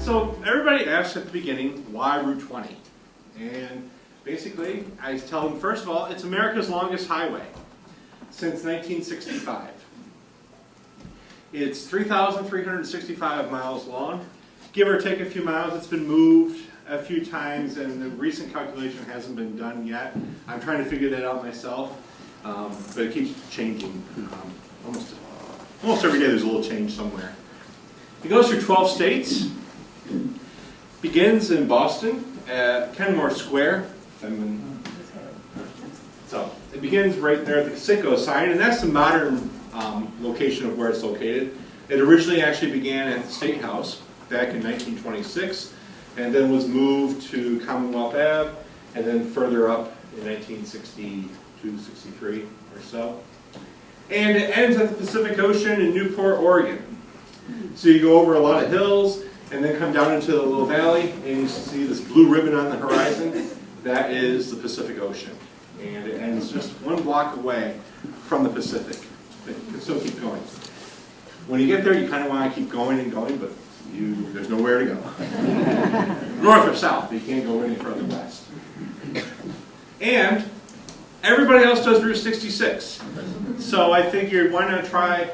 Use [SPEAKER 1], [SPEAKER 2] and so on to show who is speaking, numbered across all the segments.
[SPEAKER 1] So everybody asks at the beginning, why Route 20? And basically, I tell them, first of all, it's America's longest highway since 1965. It's 3,365 miles long. Give or take a few miles, it's been moved a few times, and the recent calculation hasn't been done yet. I'm trying to figure that out myself, but it keeps changing. Almost every day there's a little change somewhere. It goes through 12 states, begins in Boston at Kenmore Square. So it begins right there at the Citgo sign, and that's the modern location of where it's located. It originally actually began at the State House back in 1926, and then was moved to Commonwealth Ave, and then further up in 1962, 63 or so. And it ends at the Pacific Ocean in Newport, Oregon. So you go over a lot of hills, and then come down into the little valley, and you see this blue ribbon on the horizon. That is the Pacific Ocean. And it ends just 1 block away from the Pacific. It can still keep going. When you get there, you kind of want to keep going and going, but there's nowhere to go. North or south, but you can't go any further west. And everybody else does Route 66. So I figured, why not try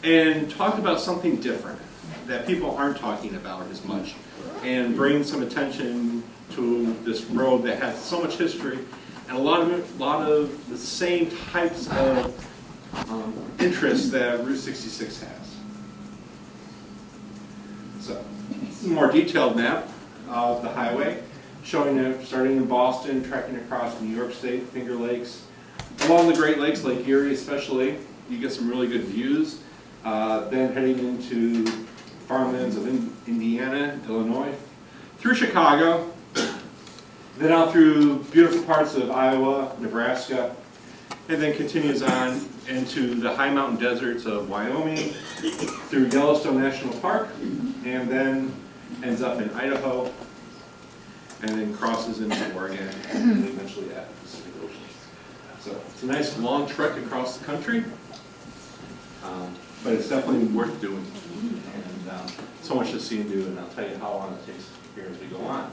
[SPEAKER 1] and talk about something different that people aren't talking about as much, and bring some attention to this road that has so much history and a lot of the same types of interests that Route 66 has. So, this is a more detailed map of the highway, showing it starting in Boston, trekking across New York State, Finger Lakes, along the Great Lakes, Lake Erie especially. You get some really good views. Then heading into farmlands of Indiana, Illinois, through Chicago, then out through beautiful parts of Iowa, Nebraska, and then continues on into the high mountain deserts of Wyoming, through Yellowstone National Park, and then ends up in Idaho, and then crosses into Oregon, and then eventually at the Pacific Ocean. So it's a nice long trek across the country, but it's definitely worth doing. And so much to see and do, and I'll tell you how long it takes here as we go on.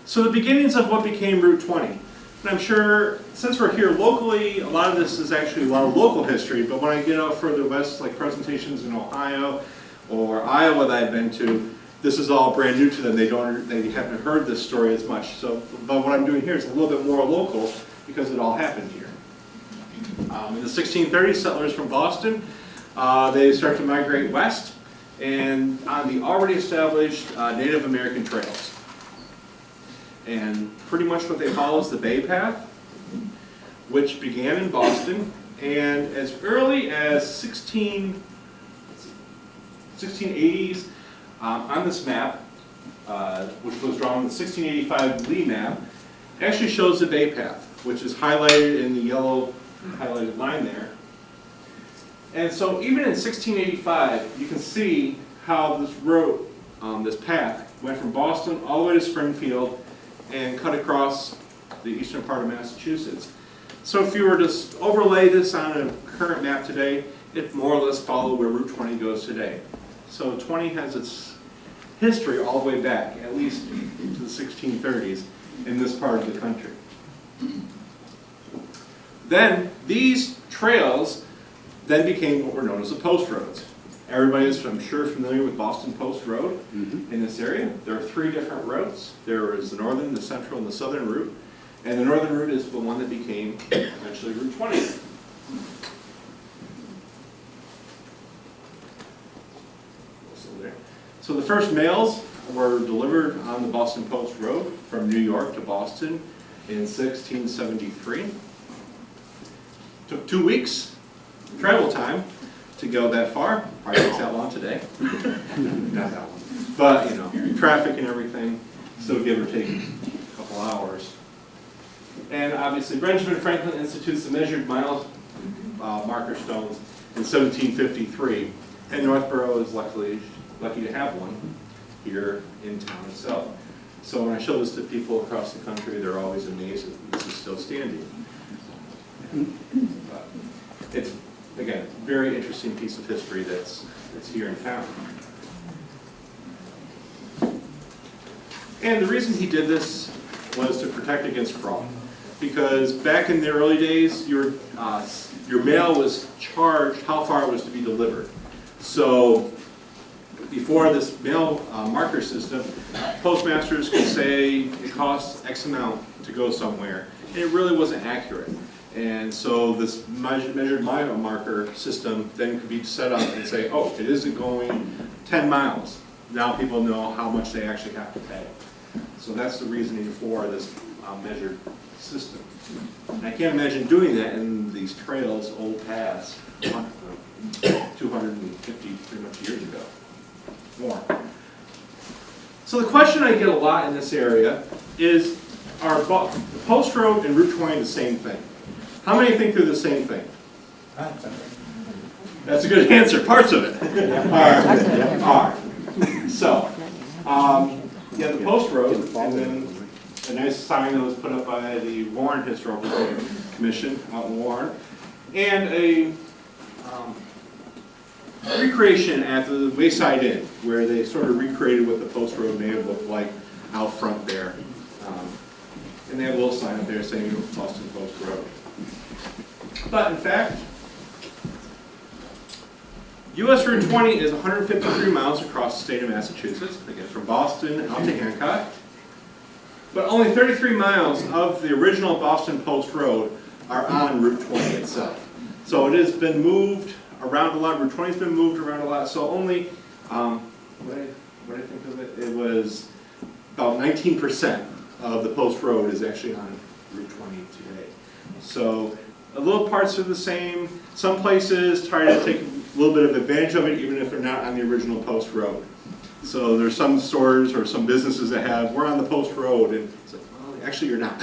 [SPEAKER 1] So the beginnings of what became Route 20. And I'm sure, since we're here locally, a lot of this is actually a lot of local history, but when I get out further west, like presentations in Ohio or Iowa that I've been to, this is all brand new to them. They haven't heard this story as much. So, but what I'm doing here is a little bit more local because it all happened here. In the 1630s, settlers from Boston, they start to migrate west and on the already established Native American trails. And pretty much what they follow is the Bay Path, which began in Boston, and as early as 1680s, on this map, which was drawn on the 1685 Lee map, actually shows the Bay Path, which is highlighted in the yellow highlighted line there. And so even in 1685, you can see how this road, this path, went from Boston all the way to Springfield and cut across the eastern part of Massachusetts. So if you were to overlay this on a current map today, it more or less followed where Route 20 goes today. So 20 has its history all the way back, at least to the 1630s, in this part of the country. Then these trails then became what were known as the post roads. Everybody is, I'm sure, familiar with Boston Post Road in this area. There are 3 different routes. There is the northern, the central, and the southern route. And the northern route is the one that became eventually Route 20. So the first mails were delivered on the Boston Post Road from New York to Boston in 1673. Took 2 weeks travel time to go that far. Probably takes that long today. Not that long. But, you know, traffic and everything, still give or take a couple hours. And obviously, Benjamin Franklin institutes the measured mile marker stones in 1753. And Northborough is lucky to have one here in town itself. So when I show this to people across the country, they're always amazed that this is still standing. But it's, again, a very interesting piece of history that's here in town. And the reason he did this was to protect against fraud. Because back in the early days, your mail was charged how far it was to be delivered. So before this mail marker system, postmasters could say it costs X amount to go somewhere, and it really wasn't accurate. And so this measured mile marker system then could be set up and say, oh, it isn't going 10 miles. Now people know how much they actually have to pay. So that's the reasoning for this measured system. And I can't imagine doing that in these trails, old paths, 250 pretty much years ago. More. So the question I get a lot in this area is, are Post Road and Route 20 the same thing? How many think they're the same thing? That's a good answer. Parts of it are. So, yeah, the Post Road, and then a nice sign that was put up by the Warren Historical Commission out in Warren, and a recreation at the Wayside Inn, where they sort of recreated what the Post Road may have looked like out front there. And they have a little sign up there saying Boston Post Road. But in fact, US Route 20 is 153 miles across the state of Massachusetts, again from Boston out to Hancock. But only 33 miles of the original Boston Post Road are on Route 20 itself. So it has been moved around a lot. Route 20 has been moved around a lot. So only, what I think of it, it was about 19% of the Post Road is actually on Route 20 today. So a little parts are the same. Some places try to take a little bit of advantage of it, even if they're not on the original Post Road. So there's some stores or some businesses that have, we're on the Post Road, and it's like, well, actually you're not.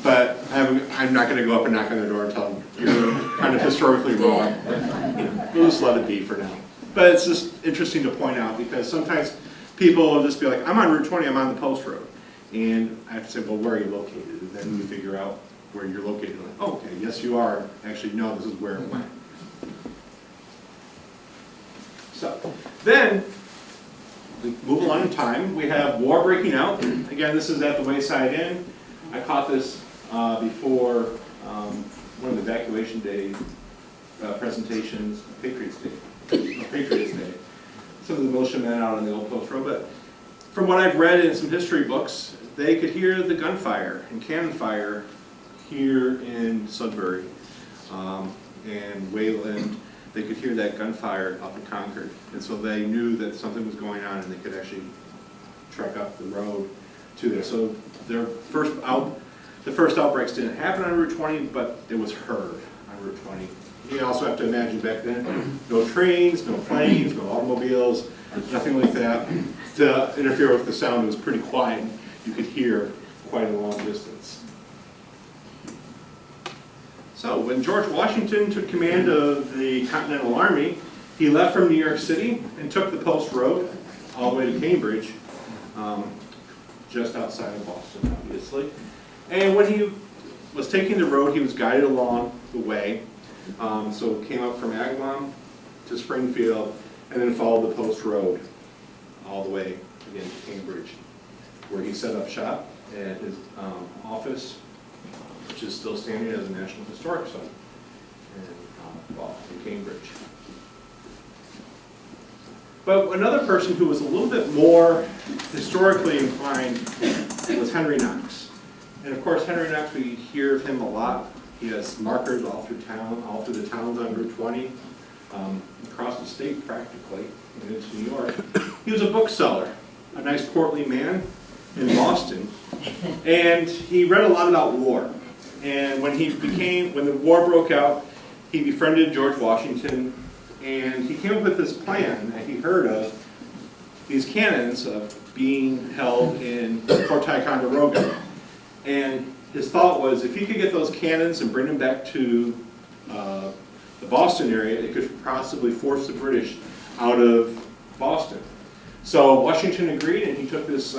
[SPEAKER 1] But I'm not going to go up and knock on their door and tell them you're kind of historically wrong. We'll just let it be for now. But it's just interesting to point out, because sometimes people will just be like, I'm on Route 20, I'm on the Post Road. And I have to say, well, where are you located? And then we figure out where you're located. Like, oh, okay, yes you are. Actually, no, this is where it went. So, then, we move along in time. We have war breaking out. Again, this is at the Wayside Inn. I caught this before one of the evacuation day presentations, Patriots Day. Some of the militiamen out on the old Post Road. But from what I've read in some history books, they could hear the gunfire and cannon fire here in Sudbury and Wayland. They could hear that gunfire up in Concord, and so they knew that something was going on, and they could actually trek up the road to there. So the first outbreaks didn't happen on Route 20, but it was heard on Route 20. You also have to imagine back then, no trains, no planes, no automobiles, nothing like that to interfere with the sound. It was pretty quiet. You could hear quite a long distance. So when George Washington took command of the Continental Army, he left from New York City and took the Post Road all the way to Cambridge, just outside of Boston, obviously. And when he was taking the road, he was guided along the way. So came up from AGAWAM to Springfield, and then followed the Post Road all the way again to Cambridge, where he set up shop at his office, which is still standing as a National Historic Site in Cambridge. But another person who was a little bit more historically inclined was Henry Knox. And of course, Henry Knox, we hear of him a lot. He has markers all through town, all through the towns on Route 20, across the state practically, and into New York. He was a bookseller, a nice portly man in Boston, and he read a lot about war. And when the war broke out, he befriended George Washington, and he came up with this plan that he heard of, these cannons being held in Fort Ticonderoga. And his thought was, if he could get those cannons and bring them back to the Boston area, it could possibly force the British out of Boston. So Washington agreed, and he took this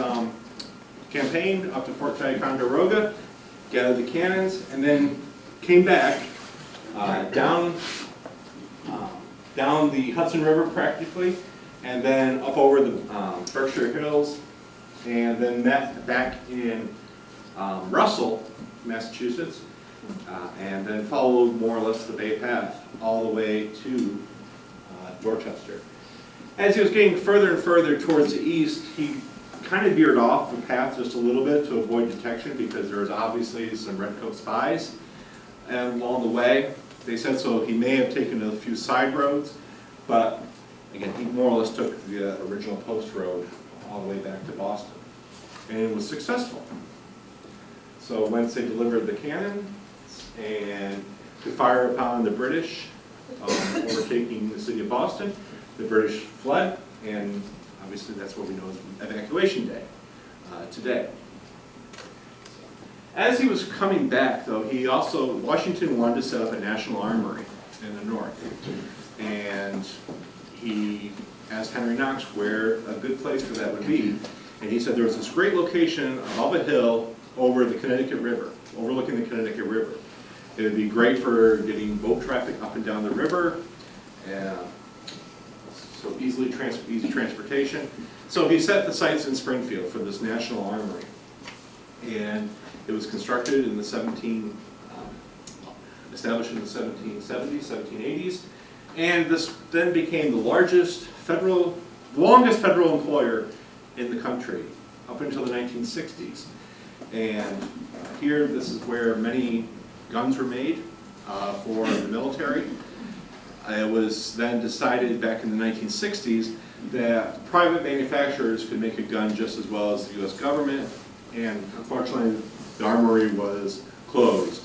[SPEAKER 1] campaign up to Fort Ticonderoga, gathered the cannons, and then came back down the Hudson River practically, and then up over the Berkshire Hills, and then met back in Russell, Massachusetts, and then followed more or less the Bay Path all the way to Dorchester. As he was getting further and further towards the east, he kind of veered off the path just a little bit to avoid detection because there was obviously some redcoat spies along the way. They said so he may have taken a few side roads, but again, he more or less took the original post road all the way back to Boston, and it was successful. So once they delivered the cannon and to fire upon the British overtaking the city of Boston, the British fled, and obviously that's what we know as Evacuation Day today. As he was coming back, though, Washington wanted to set up a national armory in the north, and he asked Henry Knox where a good place for that would be, and he said there was this great location above a hill over the Connecticut River, overlooking the Connecticut River. It would be great for getting boat traffic up and down the river, so easy transportation. So he set the sights in Springfield for this national armory, and it was constructed in the established in the 1770s, 1780s, and this then became the longest federal employer in the country up until the 1960s. And here, this is where many guns were made for the military. It was then decided back in the 1960s that private manufacturers could make a gun just as well as the U.S. government, and unfortunately the armory was closed.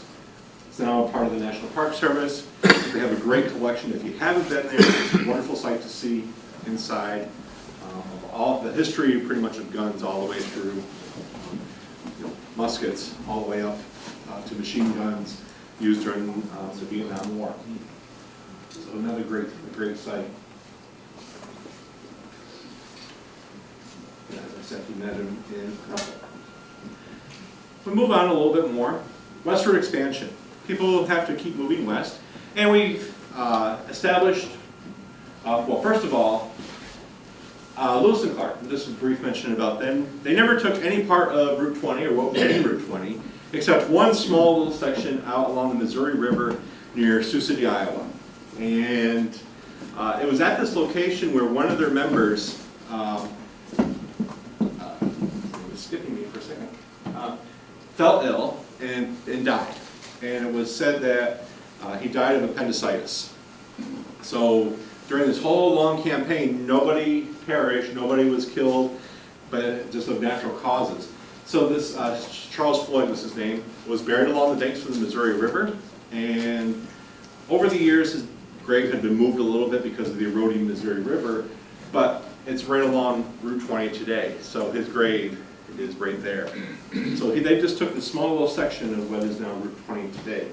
[SPEAKER 1] It's now a part of the National Park Service. They have a great collection. If you haven't been there, it's a wonderful sight to see inside. All the history pretty much of guns all the way through muskets, all the way up to machine guns used during the Vietnam War. So another great site. As I said, we met him in Russell. We move on a little bit more. Westward expansion. People have to keep moving west. And we established, well, first of all, Lewis and Clark, just a brief mention about them. They never took any part of Route 20, or what became Route 20, except one small little section out along the Missouri River near Sioux City, Iowa. And it was at this location where one of their members, skipping me for a second, fell ill and died. And it was said that he died of appendicitis. So during this whole long campaign, nobody perished, nobody was killed, but just of natural causes. So this, Charles Floyd was his name, was buried along the banks of the Missouri River, and over the years his grave had been moved a little bit because of the eroding Missouri River, but it's right along Route 20 today, so his grave is right there. So they just took the small little section of what is now Route 20 today,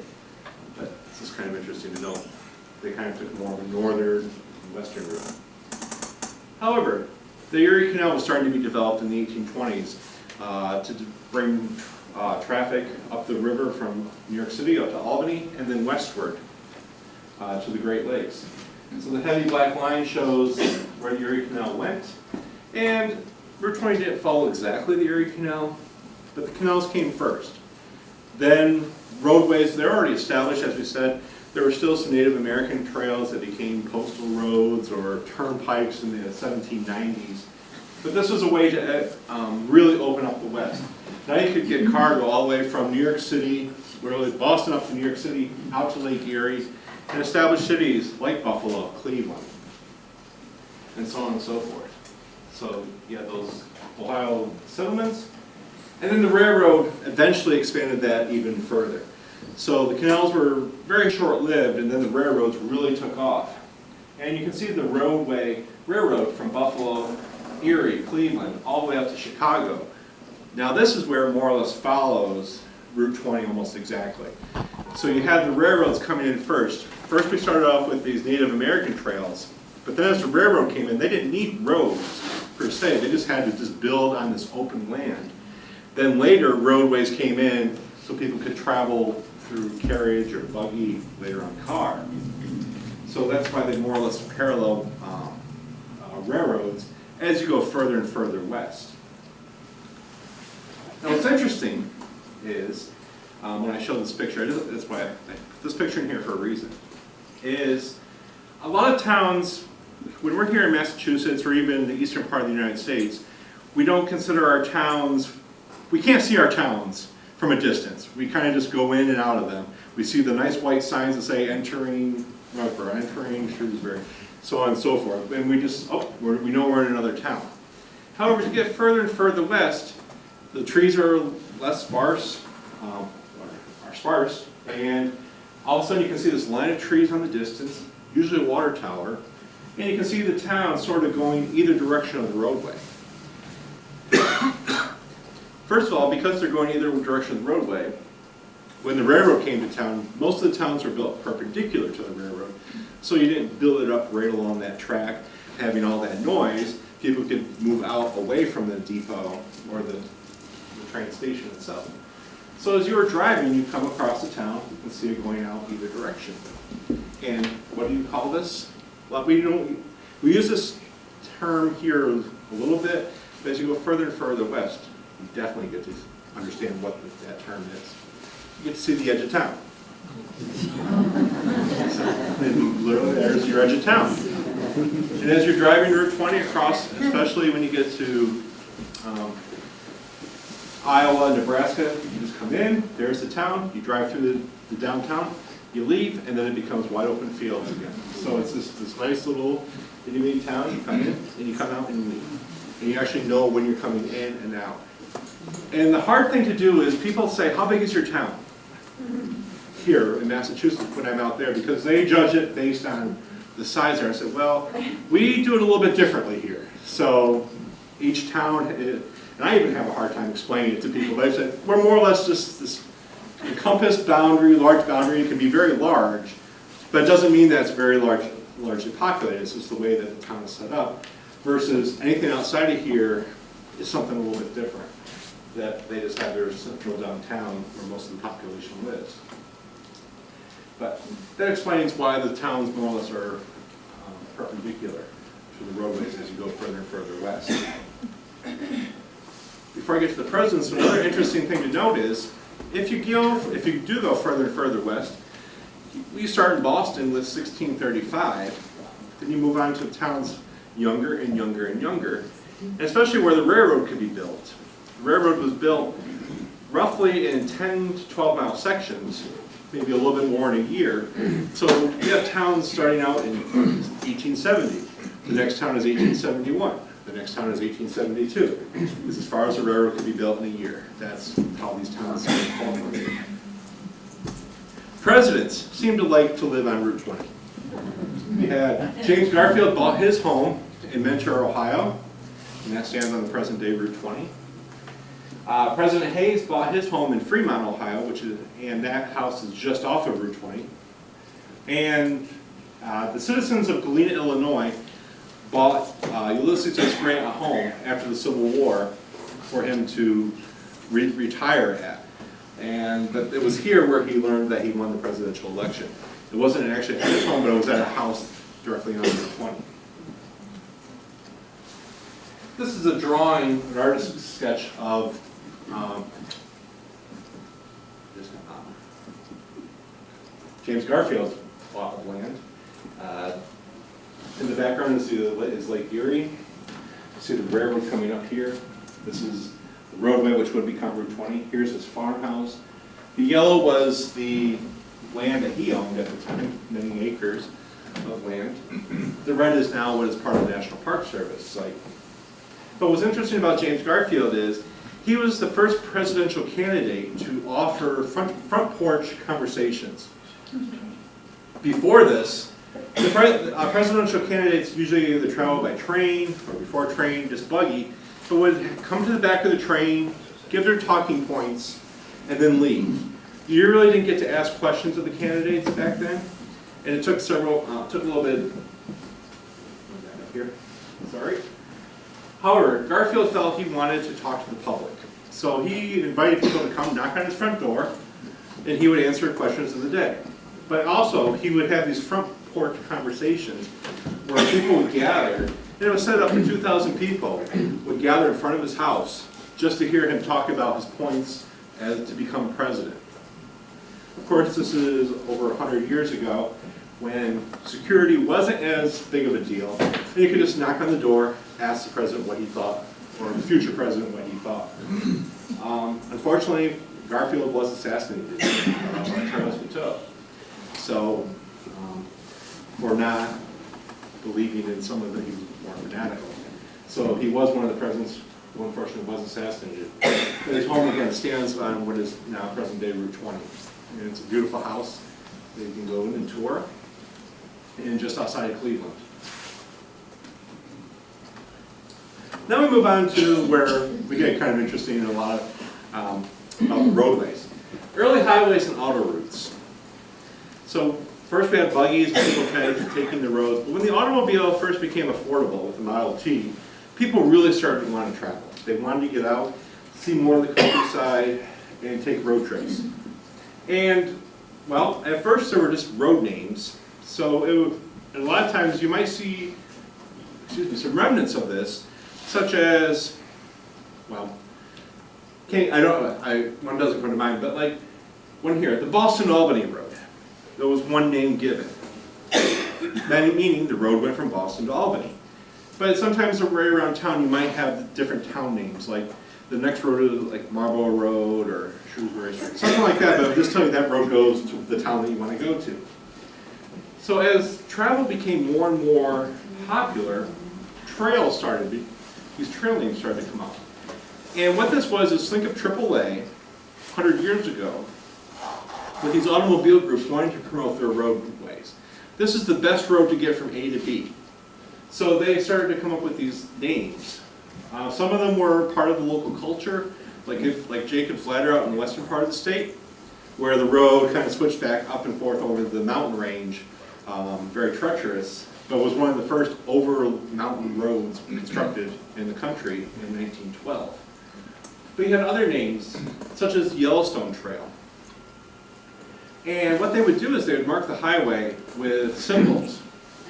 [SPEAKER 1] but this is kind of interesting to know. They kind of took more of a northern, western route. However, the Erie Canal was starting to be developed in the 1820s to bring traffic up the river from New York City up to Albany and then westward to the Great Lakes. And so the heavy black line shows where the Erie Canal went, and Route 20 didn't follow exactly the Erie Canal, but the canals came first. Then roadways, they're already established, as we said. There were still some Native American trails that became postal roads or turnpikes in the 1790s. But this was a way to really open up the West. Now you could get cargo all the way from New York City, really Boston up to New York City, out to Lake Erie, and establish cities like Buffalo, Cleveland, and so on and so forth. So you had those Ohio settlements, and then the railroad eventually expanded that even further. So the canals were very short-lived, and then the railroads really took off. And you can see the railroad from Buffalo, Erie, Cleveland, all the way up to Chicago. Now this is where it more or less follows Route 20 almost exactly. So you had the railroads coming in first. First we started off with these Native American trails, but then as the railroad came in, they didn't need roads per se. They just had to just build on this open land. Then later roadways came in so people could travel through carriage or buggy, later on car. So that's why they more or less parallel railroads as you go further and further west. Now what's interesting is, when I show this picture, that's why I put this picture in here for a reason, is a lot of towns, when we're here in Massachusetts or even in the eastern part of the United States, we don't consider our towns, we can't see our towns from a distance. We kind of just go in and out of them. We see the nice white signs that say entering Northborough, entering Shrewsbury, so on and so forth. And we just, we know we're in another town. However, as you get further and further west, the trees are less sparse, and all of a sudden you can see this line of trees on the distance, usually a water tower, and you can see the town sort of going either direction of the roadway. First of all, because they're going either direction of the roadway, when the railroad came to town, most of the towns were built perpendicular to the railroad, so you didn't build it up right along that track, having all that noise. People could move out away from the depot or the train station itself. So as you were driving, you come across the town, you can see it going out either direction. And what do you call this? Well, we use this term here a little bit, but as you go further and further west, you definitely get to understand what that term is. You get to see the edge of town. And literally, there's your edge of town. And as you're driving Route 20 across, especially when you get to Iowa, Nebraska, you just come in, there's the town, you drive through the downtown, you leave, and then it becomes wide open fields again. So it's this nice little itty-bitty town, you come in, and you come out and you leave. And you actually know when you're coming in and out. And the hard thing to do is people say, how big is your town? Here in Massachusetts when I'm out there, because they judge it based on the size there. I said, well, we do it a little bit differently here. So each town, and I even have a hard time explaining it to people, but I said, we're more or less just this encompassed boundary, large boundary. It can be very large, but it doesn't mean that it's very largely populated. It's just the way that the town is set up, versus anything outside of here is something a little bit different, that they just have their central downtown where most of the population lives. But that explains why the towns more or less are perpendicular to the roadways as you go further and further west. Before I get to the presidents, another interesting thing to note is, if you do go further and further west, we start in Boston with 1635, then you move on to towns younger and younger and younger, and especially where the railroad could be built. The railroad was built roughly in 10 to 12 mile sections, maybe a little bit more in a year. So we have towns starting out in 1870. The next town is 1871. The next town is 1872. This is as far as the railroad could be built in a year. That's how these towns started forming. Presidents seem to like to live on Route 20. We had James Garfield bought his home in Mentor, Ohio, and that stands on the present day Route 20. President Hayes bought his home in Fremont, Ohio, and that house is just off of Route 20. And the citizens of Galena, Illinois, bought Ulysses S. Grant a home after the Civil War for him to retire at. But it was here where he learned that he won the presidential election. It wasn't actually at his home, but it was at a house directly on Route 20. This is a drawing, an artist's sketch of James Garfield's plot of land. In the background is Lake Erie. You see the railroad coming up here. This is the roadway which would become Route 20. Here's his farmhouse. The yellow was the land that he owned at the time, many acres of land. The red is now what is part of the National Park Service site. But what's interesting about James Garfield is he was the first presidential candidate to offer front porch conversations. Before this, the presidential candidates usually either traveled by train or before train, just buggy, but would come to the back of the train, give their talking points, and then leave. You really didn't get to ask questions of the candidates back then, and it took took a little bit. Here, sorry. However, Garfield felt he wanted to talk to the public, so he invited people to come knock on his front door, and he would answer questions of the day. But also, he would have these front porch conversations where people would gather, and it was set up for 2,000 people, would gather in front of his house just to hear him talk about his points as to become president. Of course, this is over 100 years ago, when security wasn't as big of a deal, and you could just knock on the door, ask the president what he thought, or the future president what he thought. Unfortunately, Garfield was assassinated by Charles Bateau. So, for not believing in some of the, he was more fanatical. So he was one of the presidents who unfortunately was assassinated. But his home again stands on what is now present day Route 20. And it's a beautiful house that you can go in and tour, and just outside of Cleveland. Now we move on to where we get kind of interesting in a lot of about the roadways. Early highways and auto routes. So first we had buggies, people kind of taking the roads. But when the automobile first became affordable with the Model T, people really started to want to travel. They wanted to get out, see more of the countryside, and take road trips. And, well, at first there were just road names. So and a lot of times you might see, some remnants of this, such as, well, one doesn't come to mind, but like one here, the Boston-Albany Road. There was one name given, meaning the road went from Boston to Albany. But sometimes right around town you might have different town names, like the next road is like Marlborough Road or Shrewsbury Street, something like that, but I'm just telling you that road goes to the town that you want to go to. So as travel became more and more popular, trails started, these trail names started to come out. And what this was is, think of AAA 100 years ago, with these automobile groups wanting to promote their roadways. This is the best road to get from A to B. So they started to come up with these names. Some of them were part of the local culture, like Jacob's Ladder out in the western part of the state, where the road kind of switched back up and forth over the mountain range, very treacherous, but was one of the first over-mountain roads constructed in the country in 1912. But you had other names, such as Yellowstone Trail. And what they would do is they would mark the highway with symbols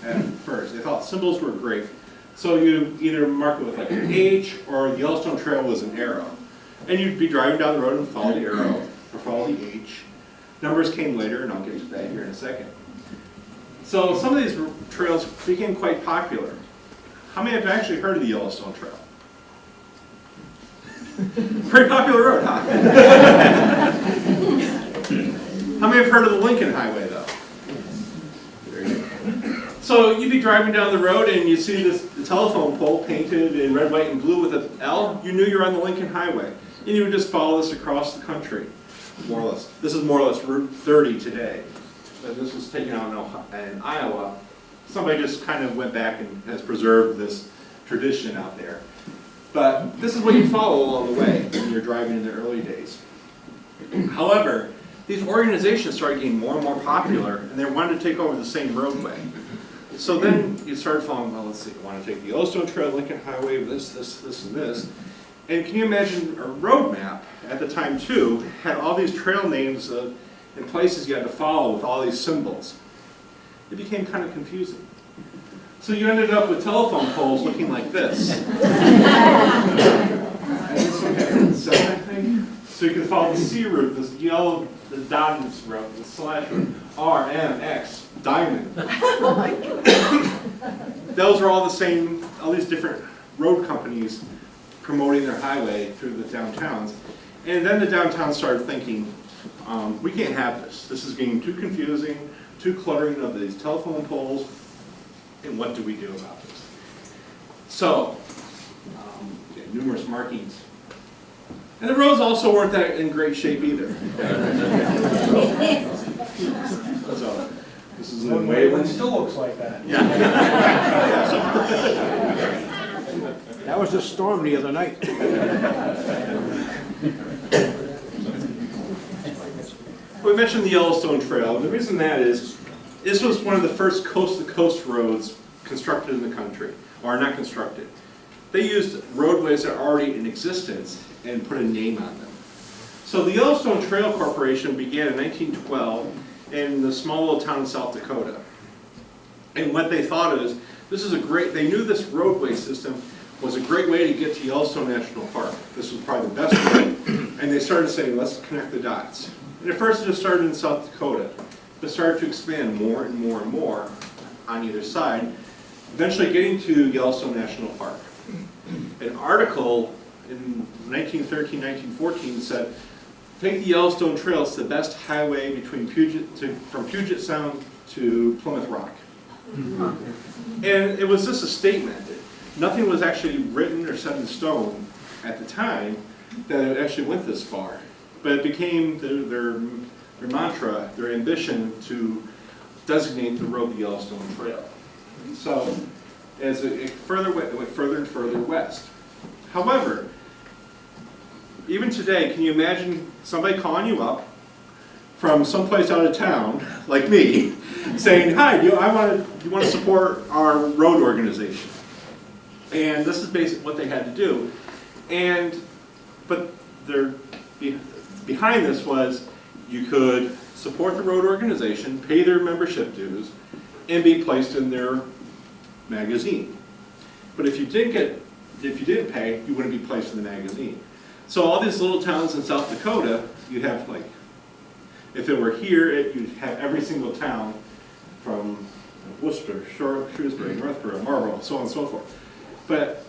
[SPEAKER 1] at first. They thought symbols were great. So you either mark it with like an H, or the Yellowstone Trail was an arrow. And you'd be driving down the road and follow the arrow, or follow the H. Numbers came later, and I'll get to that here in a second. So some of these trails became quite popular. How many have actually heard of the Yellowstone Trail? Pretty popular road, huh? How many have heard of the Lincoln Highway, though? Very good. So you'd be driving down the road and you see the telephone pole painted in red, white, and blue with an L. You knew you were on the Lincoln Highway. And you would just follow this across the country, more or less. This is more or less Route 30 today. But this was taken out in Iowa. Somebody just kind of went back and has preserved this tradition out there. But this is what you follow along the way when you're driving in the early days. However, these organizations started getting more and more popular, and they wanted to take over the same roadway. So then you started following, well, let's see, I want to take the Yellowstone Trail, Lincoln Highway, this, and this. And can you imagine a road map at the time, too, had all these trail names and places you had to follow with all these symbols. It became kind of confusing. So you ended up with telephone poles looking like this. And this one had 7, I think. So you could follow the C route, this yellow, the dotted route, the slash route, R, M, X, diamond.
[SPEAKER 2] Oh my God.
[SPEAKER 1] Those are all the same, all these different road companies promoting their highway through the downtowns. And then the downtowns started thinking, we can't have this. This is getting too confusing, too cluttering of these telephone poles, and what do we do about this? So, numerous markings. And the roads also weren't that in great shape either. So, this is the way
[SPEAKER 3] it still looks like that.
[SPEAKER 1] Yeah.
[SPEAKER 4] That was a storm the other night.
[SPEAKER 1] We mentioned the Yellowstone Trail, and the reason that is, this was one of the first coast-to-coast roads constructed in the country, or not constructed. They used roadways that are already in existence and put a name on them. So the Yellowstone Trail Corporation began in 1912 in the small little town in South Dakota. And what they thought is, This is a great, they knew this roadway system was a great way to get to Yellowstone National Park. This was probably the best way. And they started saying, let's connect the dots. And at first it just started in South Dakota, but started to expand more and more and more on either side, eventually getting to Yellowstone National Park. An article in 1913, 1914 said, take the Yellowstone Trail, it's the best highway between from Puget Sound to Plymouth Rock. And it was just a statement. Nothing was actually written or set in stone at the time that it actually went this far. But it became their mantra, their ambition to designate the road the Yellowstone Trail. So as it went further and further west. However, even today, can you imagine somebody calling you up from someplace out of town, like me, saying, hi, you want to support our road organization? And this is basically what they had to do. But behind this was you could support the road organization, pay their membership dues, and be placed in their magazine. But if you didn't pay, you wouldn't be placed in the magazine. So all these little towns in South Dakota, you'd have like, if it were here, you'd have every single town from Worcester, Shrewsbury, Northborough, Marlborough, so on and so forth. But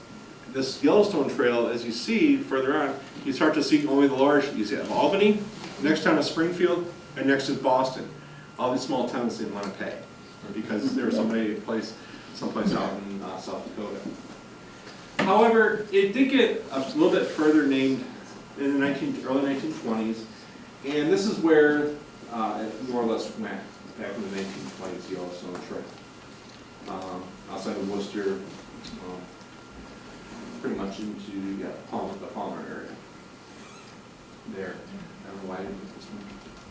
[SPEAKER 1] this Yellowstone Trail, as you see further on, you start to see only the large, you see Albany, next town is Springfield, and next is Boston. All these small towns didn't want to pay because there was someplace out in South Dakota. However, it did get a little bit further named in the early 1920s, and this is where it more or less went back in the 1920s, Yellowstone Trail. Outside of Worcester, pretty much into the Palmer area. There. I don't know why I didn't put this one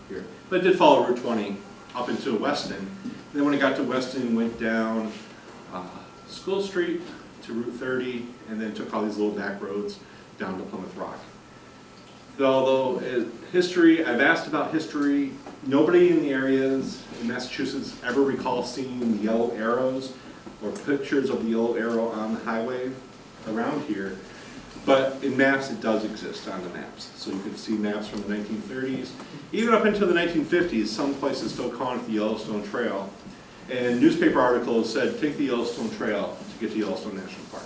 [SPEAKER 1] here. But it did follow Route 20 up into Weston. And then when it got to Weston, went down School Street to Route 30, and then took all these little back roads down to Plymouth Rock. Although history, I've asked about history, nobody in the areas in Massachusetts ever recalls seeing the yellow arrows or pictures of the yellow arrow on the highway around here. But in maps, it does exist on the maps. So you can see maps from the 1930s. Even up into the 1950s, some places still calling it the Yellowstone Trail. And newspaper articles said, take the Yellowstone Trail to get to Yellowstone National Park.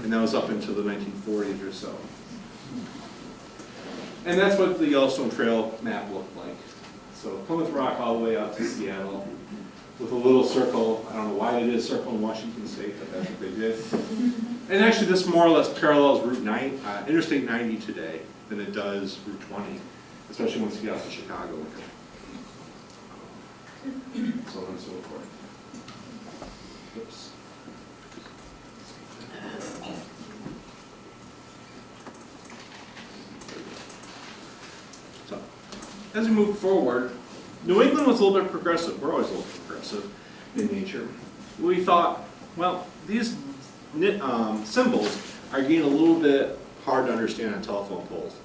[SPEAKER 1] And that was up into the 1940s or so. And that's what the Yellowstone Trail map looked like. So Plymouth Rock all the way out to Seattle with a little circle. I don't know why they did a circle in Washington State, but that's what they did. And actually this more or less parallels Route 9, Interstate 90 today than it does Route 20, especially once you get out to Chicago. So on and so forth. Oops. So, as we move forward, New England was a little bit progressive. We're always a little progressive in nature. We thought, well, these symbols are getting a little bit hard to understand on telephone poles.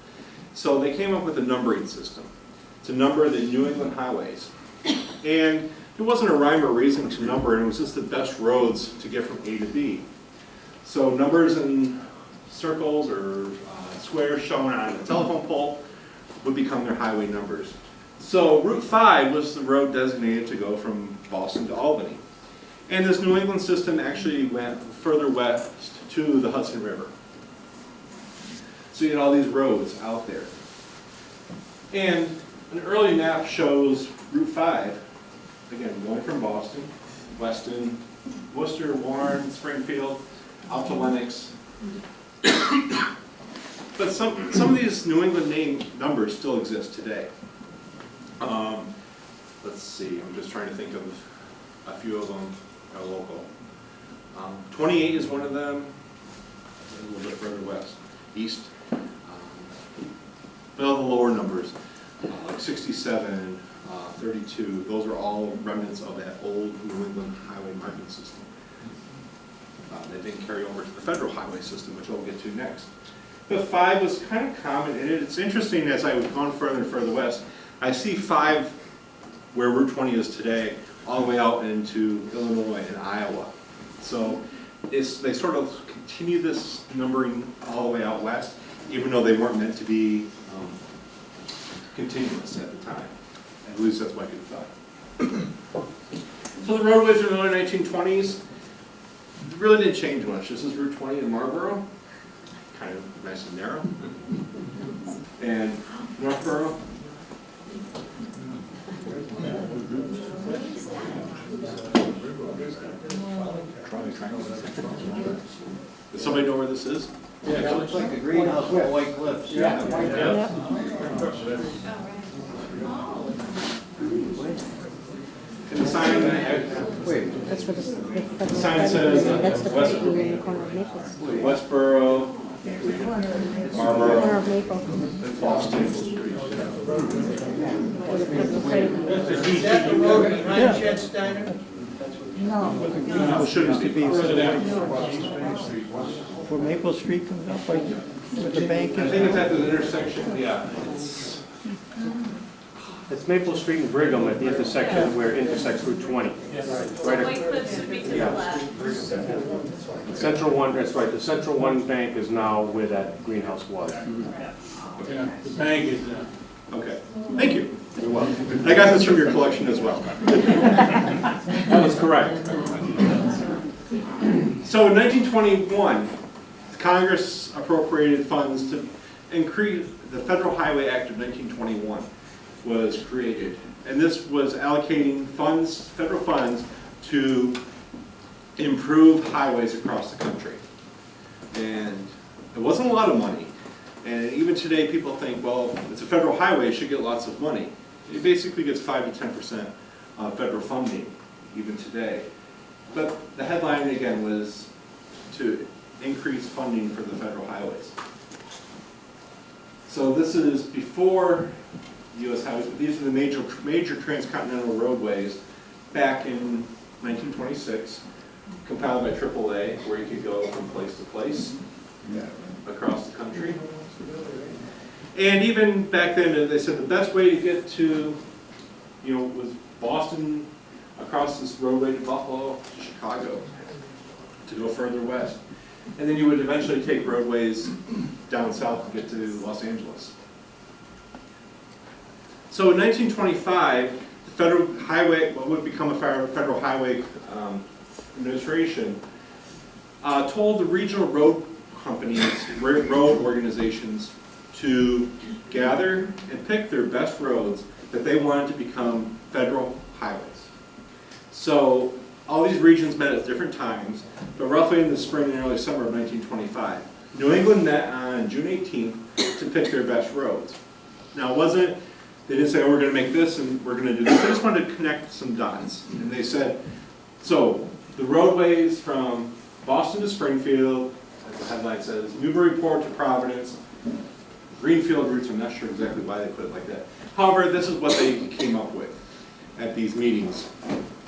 [SPEAKER 1] So they came up with a numbering system to number the New England highways. And there wasn't a rhyme or reason to number, and it was just the best roads to get from A to B. So numbers in circles or squares shown on a telephone pole would become their highway numbers. So Route 5 was the road designated to go from Boston to Albany. And this New England system actually went further west to the Hudson River. So you had all these roads out there. And an early map shows Route 5, again, going from Boston, Weston, Worcester, Warren, Springfield, out to Lenox. But some of these New England name numbers still exist today. Let's see, I'm just trying to think of a few of them that are local. 28 is one of them, a little bit further west, east. But all the lower numbers, like 67, 32, those are all remnants of that old New England highway marking system. They didn't carry over to the federal highway system, which we'll get to next. But 5 was kind of common, and it's interesting as I've gone further and further west, I see 5 where Route 20 is today, all the way out into Illinois and Iowa. So they sort of continue this numbering all the way out west, even though they weren't meant to be continuous at the time. At least that's what people thought. So the roadways in the early 1920s really didn't change much. This is Route 20 in Marlborough, kind of nice and narrow. And Northborough. Does somebody know where this is?
[SPEAKER 4] Yeah, it looks like a greenhouse with white cliffs.
[SPEAKER 1] Yeah. And the sign,
[SPEAKER 3] That's for the
[SPEAKER 1] sign says
[SPEAKER 3] that's the creek in the corner of Maple.
[SPEAKER 1] Westboro,
[SPEAKER 3] Corner
[SPEAKER 1] Marlboro,
[SPEAKER 3] of Maple.
[SPEAKER 1] and Boston Street.
[SPEAKER 2] Is that the road behind Chet's Diner?
[SPEAKER 1] Well, shouldn't be.
[SPEAKER 5] Where Maple Street comes up, like, where the bank
[SPEAKER 1] I
[SPEAKER 5] is.
[SPEAKER 1] think it's at the intersection, yeah.
[SPEAKER 6] It's Maple Street and Brigham at the intersection where it intersects Route 20.
[SPEAKER 7] White Cliffs would be to the left.
[SPEAKER 6] The Central One, that's right, the Central One bank is now where that greenhouse was.
[SPEAKER 2] Yeah, the bank is,
[SPEAKER 1] Okay, thank you.
[SPEAKER 6] You're welcome.
[SPEAKER 1] I got this from your collection as well.
[SPEAKER 6] That was correct.
[SPEAKER 1] So in 1921, Congress appropriated funds to increase, the Federal Highway Act of 1921 was created. And this was allocating funds, federal funds, to improve highways across the country. And it wasn't a lot of money. And even today people think, well, it's a federal highway, it should get lots of money. It basically gets 5 to 10% federal funding, even today. But the headline again was to increase funding for the federal highways. So this is before U.S. highways, but these are the major transcontinental roadways back in 1926, compiled by AAA, where you could go from place to place across the country. And even back then, they said the best way to get to, was Boston, across this roadway to Buffalo, to Chicago, to go further west. And then you would eventually take roadways down south to get to Los Angeles. So in 1925, the Federal Highway, what would become a Federal Highway Administration, told the regional road companies, road organizations, to gather and pick their best roads that they wanted to become federal highways. So all these regions met at different times, but roughly in the spring and early summer of 1925. New England met on June 18th to pick their best roads. Now they didn't say, oh, we're going to make this and we're going to do this. They just wanted to connect some dots. And they said, so the roadways from Boston to Springfield, as the headline says, Newburyport to Providence, Greenfield routes, I'm not sure exactly why they put it like that. However, this is what they came up with at these meetings,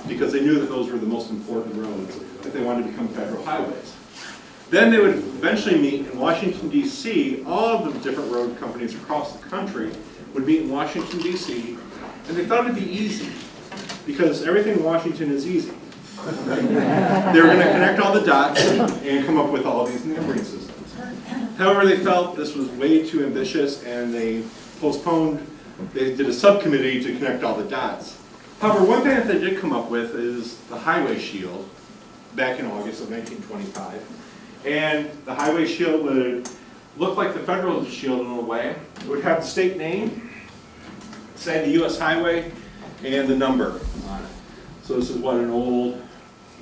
[SPEAKER 1] because they knew that those were the most important roads if they wanted to become federal highways. Then they would eventually meet in Washington, D.C. All of the different road companies across the country would meet in Washington, D.C., and they thought it'd be easy, because everything in Washington is easy. They were going to connect all the dots and come up with all these numbering systems. However, they felt this was way too ambitious, and they postponed, they did a subcommittee to connect all the dots. However, one thing that they did come up with is the Highway Shield, back in August of 1925. And the Highway Shield would look like the federal shield in a way. It would have the state name, say the U.S. highway, and the number on it. So this is what an old,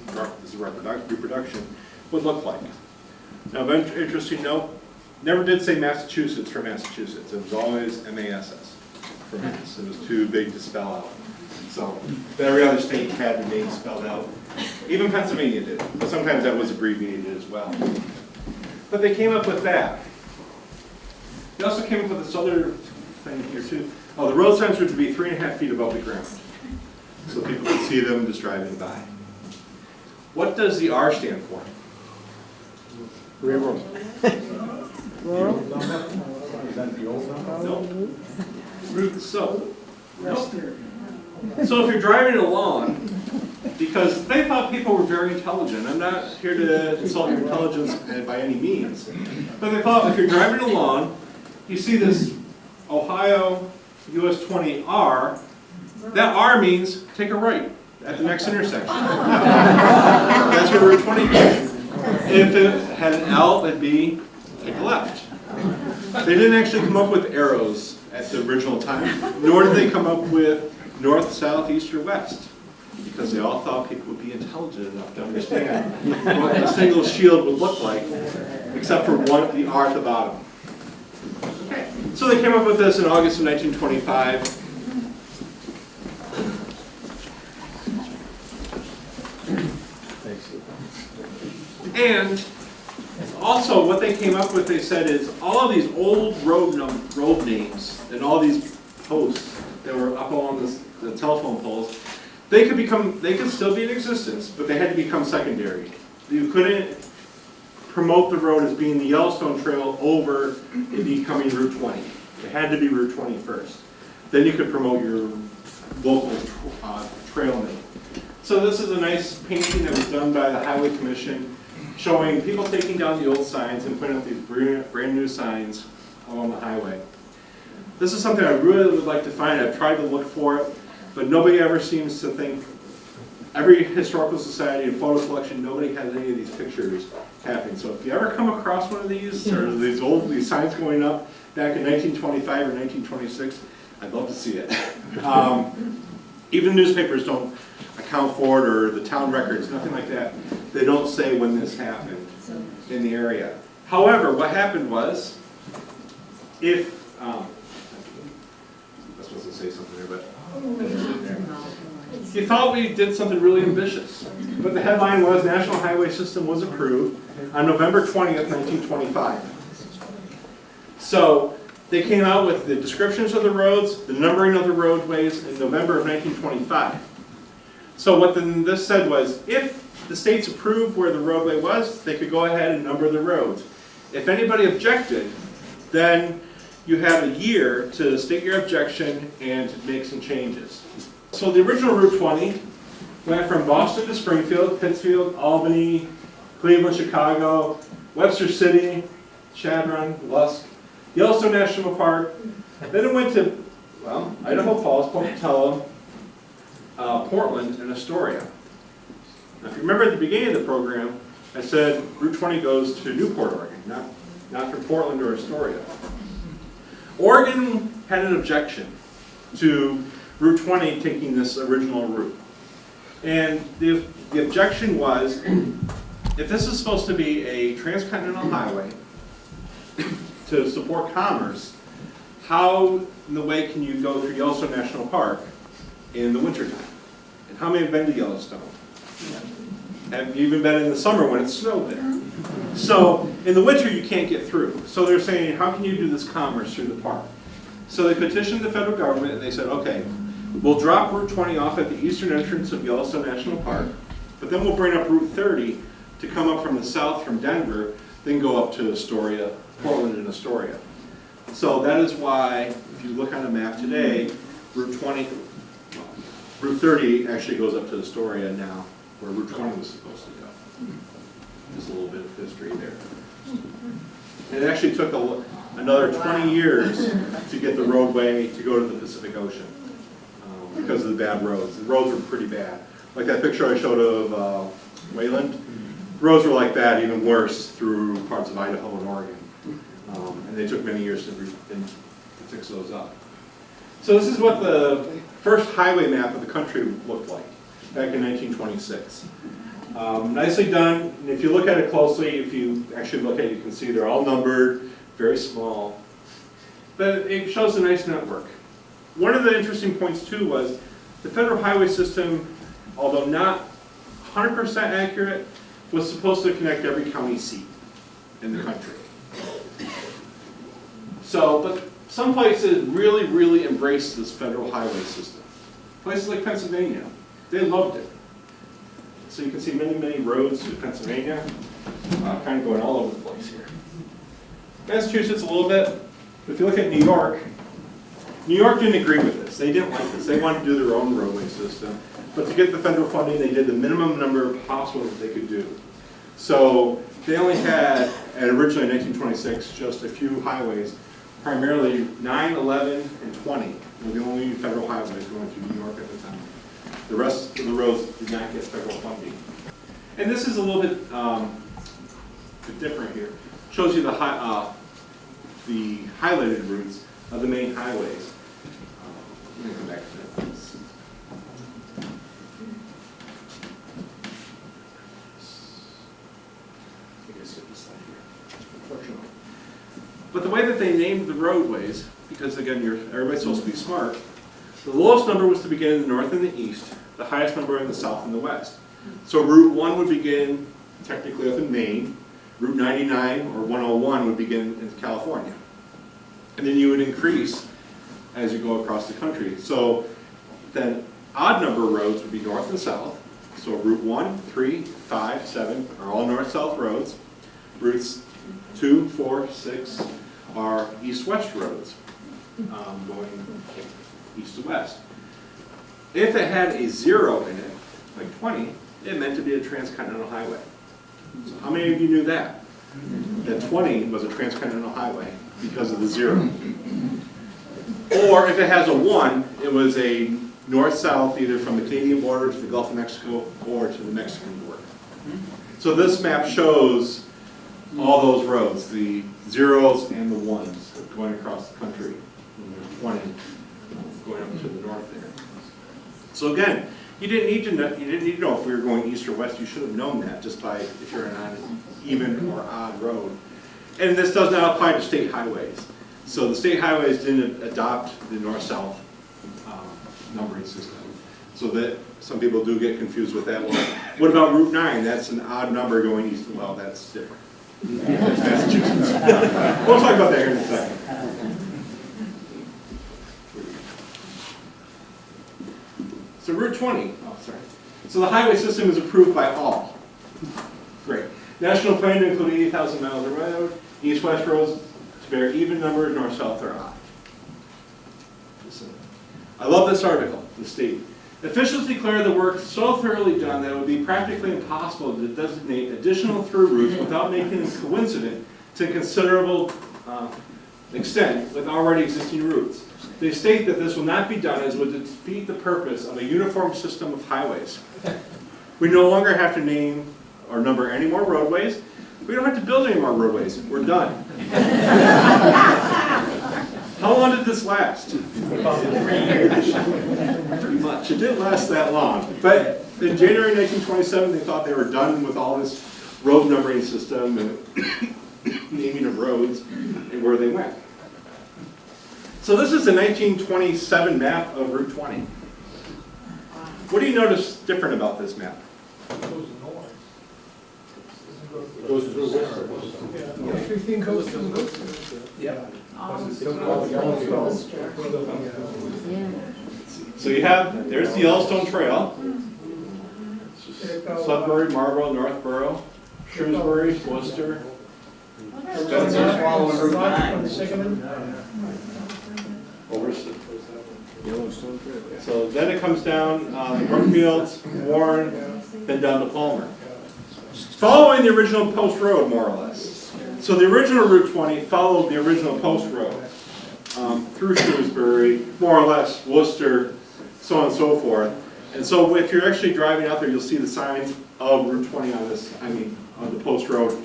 [SPEAKER 1] this is reproduction, would look like. Now, interesting note, never did say Massachusetts for Massachusetts. It was always M-A-S-S for Mass. It was too big to spell out. So every other state had the name spelled out. Even Pennsylvania did, but sometimes that was abbreviated as well. But they came up with that. They also came up with this other thing here too. Oh, the road signs were to be 3.5 feet above the ground, so people could see them just driving by. What does the R stand for?
[SPEAKER 6] Railroad.
[SPEAKER 3] Rural?
[SPEAKER 1] No. So if you're driving along because they thought people were very intelligent. I'm not here to insult your intelligence by any means, but they thought if you're driving along, you see this Ohio US 20 R, that R means take a right at the next intersection. That's where Route 20 is. If it had an L, it'd be take a left. They didn't actually come up with arrows at the original time, nor did they come up with north, south, east, or west, because they all thought people would be intelligent enough to understand what a single shield would look like, except for the R at the bottom. Okay. So they came up with this in August of 1925. And also what they came up with, they said, is all of these old road names and all these posts that were up along the telephone poles, they could still be in existence, but they had to become secondary. You couldn't promote the road as being the Yellowstone Trail over it becoming Route 20. It had to be Route 20 first. Then you could promote your local trail name. So this is a nice painting that was done by the Highway Commission, showing people taking down the old signs and putting up these brand new signs along the highway. This is something I really would like to find. I've tried to look for it, but nobody ever seems to think. Every historical society and photo collection, nobody has any of these pictures happening. So if you ever come across one of these, or these signs going up back in 1925 or 1926, I'd love to see it. Even newspapers don't account for it, or the town records, nothing like that. They don't say when this happened in the area. However, what happened was, if, I was supposed to say something there, but you thought we did something really ambitious. But the headline was, National Highway System was approved on November 20th, 1925. So they came out with the descriptions of the roads, the numbering of the roadways in November of 1925. So what this said was, if the states approved where the roadway was, they could go ahead and number the roads. If anybody objected, then you have a year to state your objection and to make some changes. So the original Route 20 went from Boston to Springfield, Pittsfield, Albany, Cleveland, Chicago, Webster City, Chadron, Lusk, Yellowstone National Park. Then it went to, well, Idaho Falls, Pocatello, Portland, and Astoria. Now, if you remember at the beginning of the program, I said Route 20 goes to Newport, Oregon, not from Portland or Astoria. Oregon had an objection to Route 20 taking this original route. And the objection was, if this is supposed to be a transcontinental highway to support commerce, how in the way can you go through Yellowstone National Park in the wintertime? And how many have been to Yellowstone? Have you even been in the summer when it snowed there? So in the winter you can't get through. So they're saying, how can you do this commerce through the park? So they petitioned the federal government and they said, okay, we'll drop Route 20 off at the eastern entrance of Yellowstone National Park, but then we'll bring up Route 30 to come up from the south from Denver, then go up to Astoria, Portland and Astoria. So that is why, if you look on a map today, Route 30 actually goes up to Astoria now, where Route 20 was supposed to go. Just a little bit of history there. And it actually took another 20 years to get the roadway to go to the Pacific Ocean because of the bad roads. The roads were pretty bad. Like that picture I showed of Wayland, the roads were like that, even worse through parts of Idaho and Oregon. And they took many years to fix those up. So this is what the first highway map of the country looked like back in 1926. Nicely done, and if you look at it closely, if you actually look at it, you can see they're all numbered, very small. But it shows a nice network. One of the interesting points too was the federal highway system, although not 100% accurate, was supposed to connect every county seat in the country. So, but some places really, really embraced this federal highway system. Places like Pennsylvania, they loved it. So you can see many, many roads to Pennsylvania, kind of going all over the place here. Massachusetts a little bit. If you look at New York, New York didn't agree with this. They didn't like this. They wanted to do their own roadway system. But to get the federal funding, they did the minimum number of possible that they could do. So they only had, and originally in 1926, just a few highways, primarily 9, 11, and 20 were the only federal highways going through New York at the time. The rest of the roads did not get federal funding. And this is a little bit different here. Shows you the highlighted routes of the main highways. Let me come back to that. Unfortunately. But the way that they named the roadways, because again, everybody's supposed to be smart, the lowest number was to begin in the north and the east, the highest number in the south and the west. So Route 1 would begin technically up in Maine, Route 99 or 101 would begin in California. And then you would increase as you go across the country. So then odd number roads would be north and south. So Route 1, 3, 5, 7 are all north-south roads. Routes 2, 4, 6 are east-west roads, going east to west. If it had a 0 in it, like 20, it meant to be a transcontinental highway. So how many of you knew that? That 20 was a transcontinental highway because of the 0. Or if it has a 1, it was a north-south, either from the Canadian border to the Gulf of Mexico or to the Mexican border. So this map shows all those roads, the 0s and the 1s going across the country. And there's 20 going up to the north there. So again, you didn't need to know if we were going east or west. You should have known that just by if you're on an even or odd road. And this does not apply to state highways. So the state highways didn't adopt the north-south numbering system. So that some people do get confused with that. Well, what about Route 9? That's an odd number going east. Well, that's different. That's Massachusetts. We'll talk about that here in a second. So Route 20, oh sorry. So the highway system is approved by all. Great. National plan to include 80,000 miles of road, east-west roads to bear even numbers, north-south or odd. I love this article, the state. Officials declare the work so thoroughly done that it would be practically impossible to designate additional through routes without making them coincident to a considerable extent with already existing routes. They state that this will not be done as would defeat the purpose of a uniform system of highways. We no longer have to name or number any more roadways. We don't have to build any more roadways. We're done. How long did this last? About 3 years. Pretty much. It didn't last that long. But in January 1927, they thought they were done with all this road numbering system and naming of roads and where they went. So this is a 1927 map of Route 20. What do you notice different about this map?
[SPEAKER 2] It goes north.
[SPEAKER 1] It goes through Worcester.
[SPEAKER 2] Yeah, everything goes through Worcester.
[SPEAKER 3] Yeah.
[SPEAKER 1] So you have, there's the Yellowstone Trail. Sudbury, Marlborough, Northborough, Shrewsbury, Worcester.
[SPEAKER 4] Yellowstone Trail.
[SPEAKER 1] So then it comes down Brookfield, Warren, then down to Palmer. Following the original post road, more or less. So the original Route 20 followed the original post road through Shrewsbury, more or less, Worcester, so on and so forth. And so if you're actually driving out there, you'll see the signs of Route 20 on this, on the post road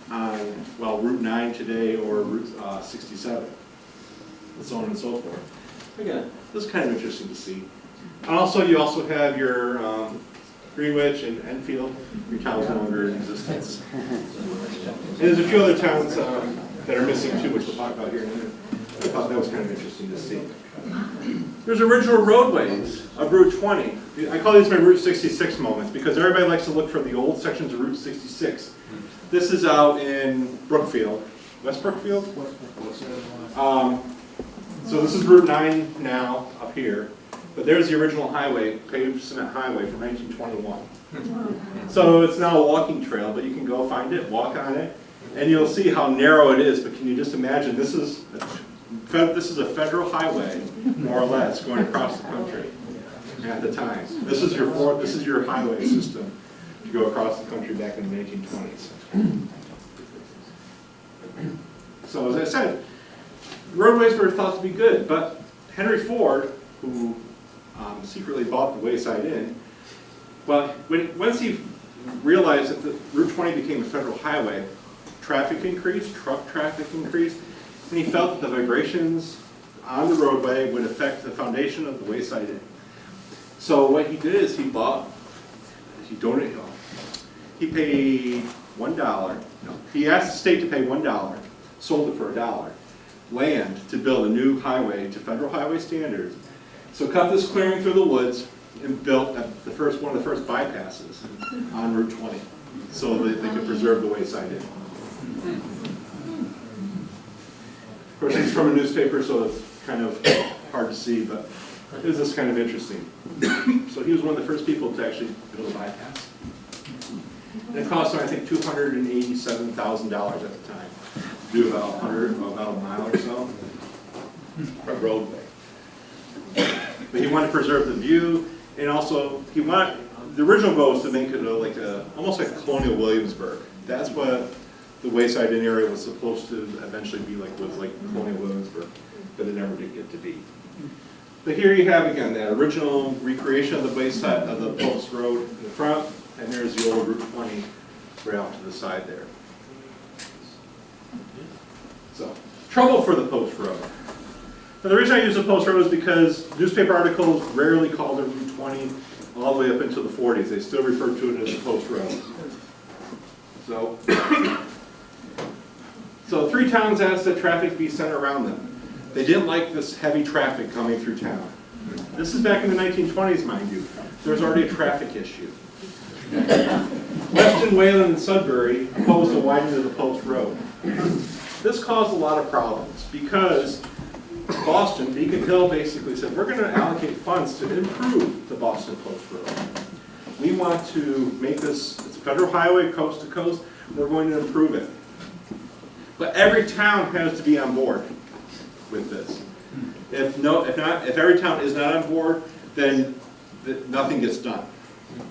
[SPEAKER 1] on, well, Route 9 today or Route 67, and so on and so forth. Again, this is kind of interesting to see. Also, you also have your Greenwich and Enfield, your towns no longer in existence. And there's a few other towns that are missing too, which we'll talk about here in a minute. I thought that was kind of interesting to see. There's original roadways of Route 20. I call these my Route 66 moments because everybody likes to look for the old sections of Route 66. This is out in Brookfield, West Brookfield? So this is Route 9 now up here, but there's the original highway, paved cement highway from 1921. So it's now a walking trail, but you can go find it, walk on it, and you'll see how narrow it is, but can you just imagine, this is a this is a federal highway, more or less, going across the country at the time. This is your highway system to go across the country back in the 1820s. So as I said, roadways were thought to be good, but Henry Ford, who secretly bought the Wayside Inn, well, once he realized that the Route 20 became a federal highway, traffic increased, truck traffic increased, and he felt that the vibrations on the roadway would affect the foundation of the Wayside Inn. So what he did is he donated, he paid $1, no, he asked the state to pay $1, sold it for $1, land to build a new highway to federal highway standards. So cut this clearing through the woods and built one of the first bypasses on Route 20 so that they could preserve the Wayside Inn. Of course, it's from a newspaper, so it's kind of hard to see, but it was just kind of interesting. So he was one of the first people to actually build a bypass. And it cost him, I think, $287,000 at the time to do about a mile or so of roadway. But he wanted to preserve the view, and also the original goal was to make it almost like colonial Williamsburg. That's what the Wayside Inn area was supposed to eventually be like, was like colonial Williamsburg, but it never did get to be. But here you have again that original recreation of the Wayside of the Post Road in the front, and there's the old Route 20 right off to the side there. So, trouble for the Post Road. Now, the reason I use the Post Road is because newspaper articles rarely called it Route 20 all the way up into the 40s. They still refer to it as the Post Road. So 3 towns asked that traffic be sent around them. They didn't like this heavy traffic coming through town. This is back in the 1920s, mind you. There was already a traffic issue. Weston, Wayland, and Sudbury opposed a widening of the Post Road. This caused a lot of problems because Boston, Beacon Hill basically said, we're going to allocate funds to improve the Boston Post Road. We want to make this, it's a federal highway coast to coast, we're going to improve it. But every town has to be on board with this. If every town is not on board, then nothing gets done.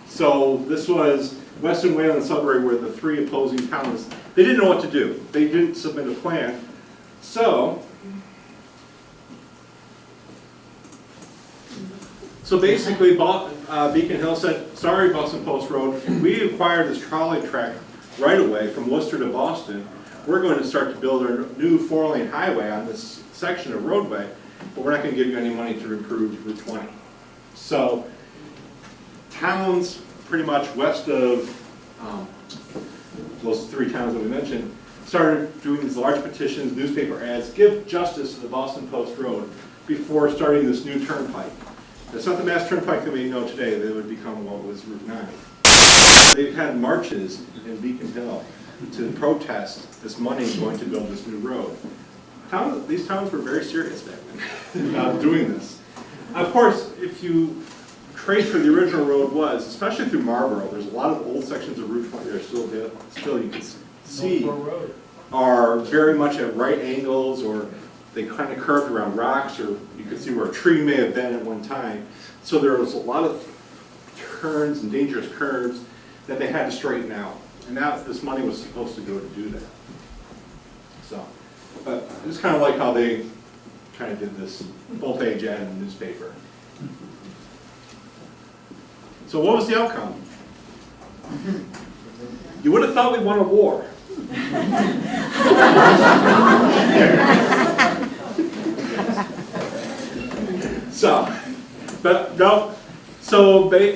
[SPEAKER 1] So this was Weston, Wayland, and Sudbury were the 3 opposing towns. They didn't know what to do. They didn't submit a plan. So basically, Beacon Hill said, sorry, Boston Post Road, we acquired this trolley track right away from Worcester to Boston. We're going to start to build our new 4-lane highway on this section of roadway, but we're not going to give you any money to improve Route 20. So towns pretty much west of those 3 towns that we mentioned started doing these large petitions, newspaper ads, give justice to the Boston Post Road before starting this new turnpike. It's not the Mass Turnpike that we know today. They would become what was Route 9. They had marches in Beacon Hill to protest this money going to build this new road. These towns were very serious back then about doing this. Of course, if you trace where the original road was, especially through Marlborough, there's a lot of old sections of Route 20 that are still you can see are very much at right angles, or they kind of curved around rocks, or you can see where a tree may have been at one time. So there was a lot of turns and dangerous curves that they had to straighten out. And this money was supposed to go to do that. So, but it's kind of like how they kind of did this full-page ad in the newspaper. So what was the outcome? You would have thought we won a war.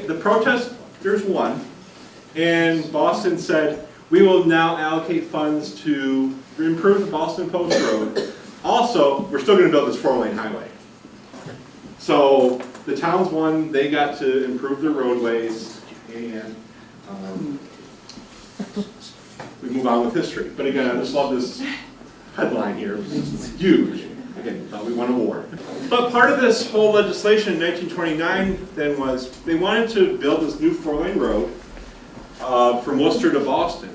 [SPEAKER 1] The protesters won, and Boston said, we will now allocate funds to improve the Boston Post Road. Also, we're still going to build this 4-lane highway. So the towns won, they got to improve their roadways, and we move on with history. But again, I just love this headline here. It's huge. Again, thought we won a war. But part of this whole legislation in 1929 then was they wanted to build this new 4-lane road from Worcester to Boston.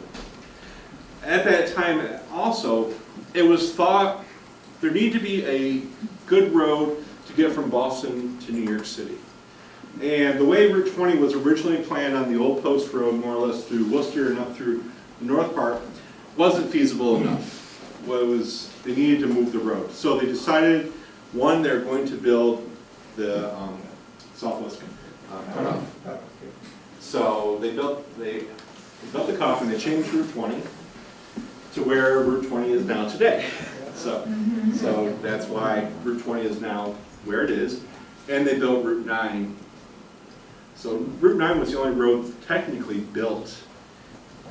[SPEAKER 1] At that time also, it was thought there needed to be a good road to get from Boston to New York City. And the way Route 20 was originally planned on the old post road, more or less through Worcester and up through the North Part, wasn't feasible enough. They needed to move the road. So they decided, one, they're going to build the southwest cutoff. So they built the cutoff and they changed Route 20 to where Route 20 is now today. So that's why Route 20 is now where it is. And they built Route 9. So Route 9 was the only road technically built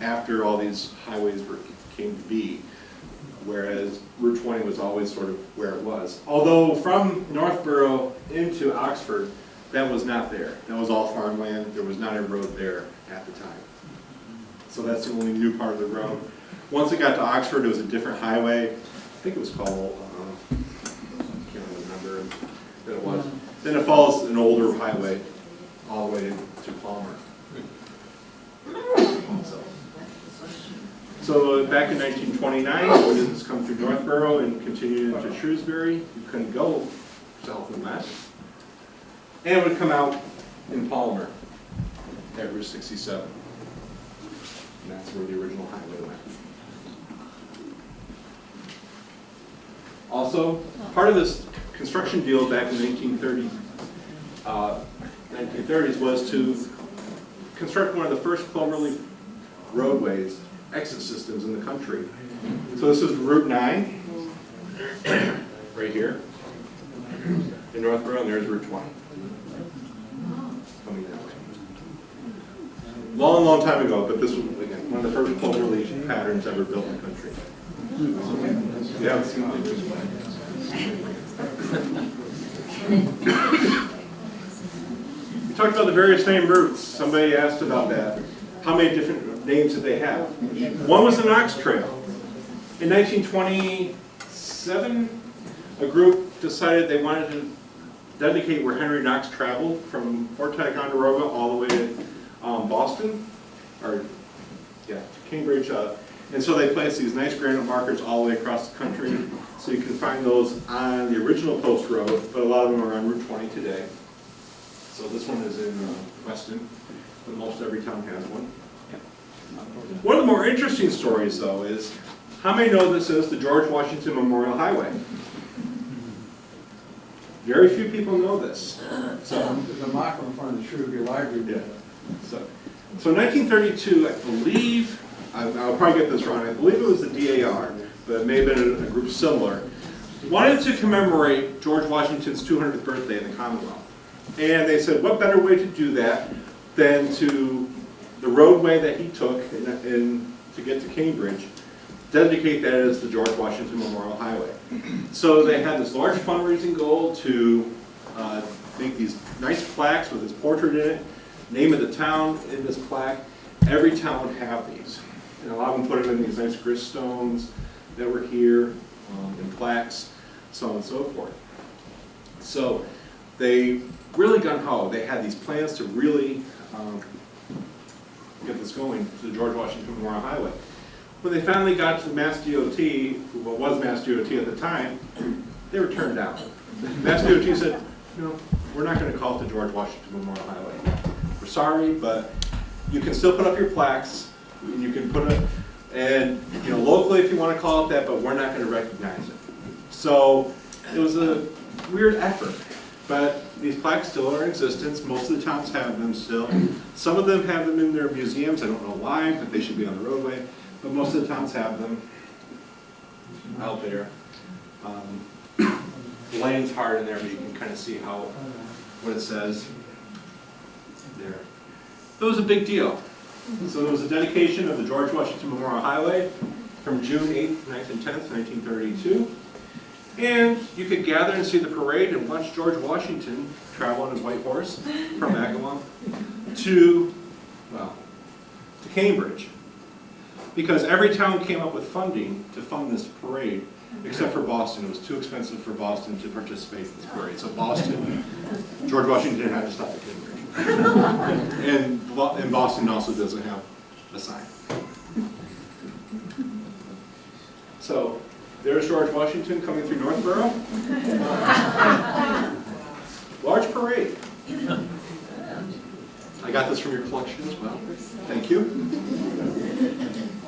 [SPEAKER 1] after all these highways came to be, whereas Route 20 was always sort of where it was. Although from Northborough into Oxford, that was not there. That was all farmland. There was not a road there at the time. So that's the only new part of the road. Once it got to Oxford, it was a different highway. I think it was called, I can't remember that it was. Then it follows an older highway all the way to Palmer. So back in 1929, when business come through Northborough and continued into Shrewsbury, you couldn't go south and west. And it would come out in Palmer at Route 67. And that's where the original highway went. Also, part of this construction deal back in the 1930s was to construct one of the first cloverleaf roadways, exit systems in the country. So this is Route 9, right here, in Northborough, and there's Route 20, coming that way. Long, long time ago, but this was, again, one of the first cloverleaf patterns ever built in the country. Yeah. We talked about the various named routes. Somebody asked about that. How many different names did they have? One was an ox trail. In 1927, a group decided they wanted to dedicate where Henry Knox traveled from Fort Ticonderoga all the way to Boston, or yeah, Cambridge. And so they placed these nice granite markers all the way across the country. So you can find those on the original post road, but a lot of them are on Route 20 today. So this one is in Weston, but most every town has one. One of the more interesting stories, though, is how many know this is the George Washington Memorial Highway? Very few people know this. So
[SPEAKER 8] there's a marker in front of the Shrewsbury Library.
[SPEAKER 1] Yeah. So in 1932, I believe, I'll probably get this wrong, I believe it was the DAR, but it may have been a group similar, wanted to commemorate George Washington's 200th birthday in the Commonwealth. And they said, what better way to do that than to the roadway that he took to get to Cambridge, dedicate that as the George Washington Memorial Highway. So they had this large fundraising goal to make these nice plaques with his portrait in it, name of the town in this plaque. Every town would have these. And a lot of them put them in these nice grist stones that were here, and plaques, so on and so forth. So they really gun-ho. They had these plans to really get this going to the George Washington Memorial Highway. When they finally got to Mass DOT, what was Mass DOT at the time, they were turned down. Mass DOT said, no, we're not going to call it the George Washington Memorial Highway. We're sorry, but you can still put up your plaques, and you can put it, and locally if you want to call it that, but we're not going to recognize it. So it was a weird effort, but these plaques still are in existence. Most of the towns have them still. Some of them have them in their museums. I don't know why, but they should be on the roadway. But most of the towns have them out there. The lane's hard in there, but you can kind of see what it says there. It was a big deal. So there was a dedication of the George Washington Memorial Highway from June 8th, 9th, and 10th, 1932. And you could gather and see the parade and watch George Washington travel on his white horse from AGAWAM to Cambridge. Because every town came up with funding to fund this parade, except for Boston. It was too expensive for Boston to participate in this parade. So Boston, George Washington had to stop at Cambridge. And Boston also doesn't have a sign. So There's George Washington coming through Northborough. Large parade. I got this from your collection as well. Thank you.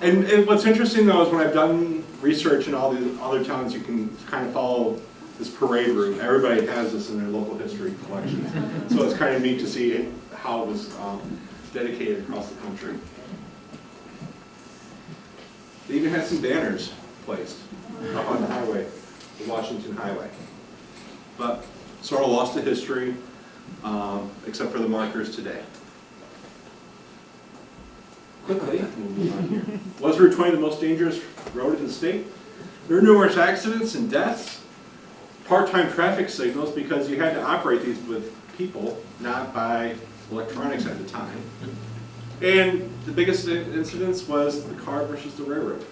[SPEAKER 1] And what's interesting though is when I've done research in all the other towns, you can kind of follow this parade route. Everybody has this in their local history collections. So it's kind of neat to see how it was dedicated across the country. They even had some banners placed up on the highway, the Washington Highway. But sort of lost to history, except for the markers today. Quickly, we'll move on here. Was Route 20 the most dangerous road in the state? There were numerous accidents and deaths, part-time traffic signals, because you had to operate these with people, not by electronics at the time. And the biggest incidents was the car versus the railroad.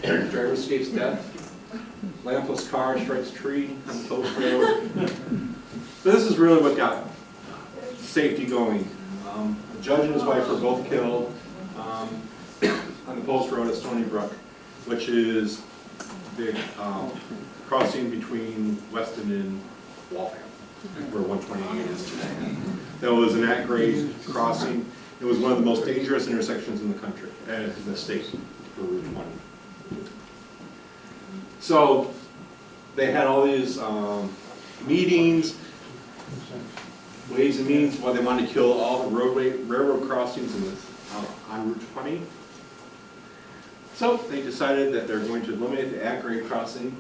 [SPEAKER 1] Driver escapes death, lampless car strikes tree on the post road. So this is really what got safety going. A judge and his wife were both killed on the post road at Stony Brook, which is the crossing between Weston and Waltham, where 128 is today. That was an at-grade crossing. It was one of the most dangerous intersections in the country, in the state, for Route 20. So they had all these meetings, ways and means why they wanted to kill all the railroad crossings on Route 20. So they decided that they're going to eliminate the at-grade crossing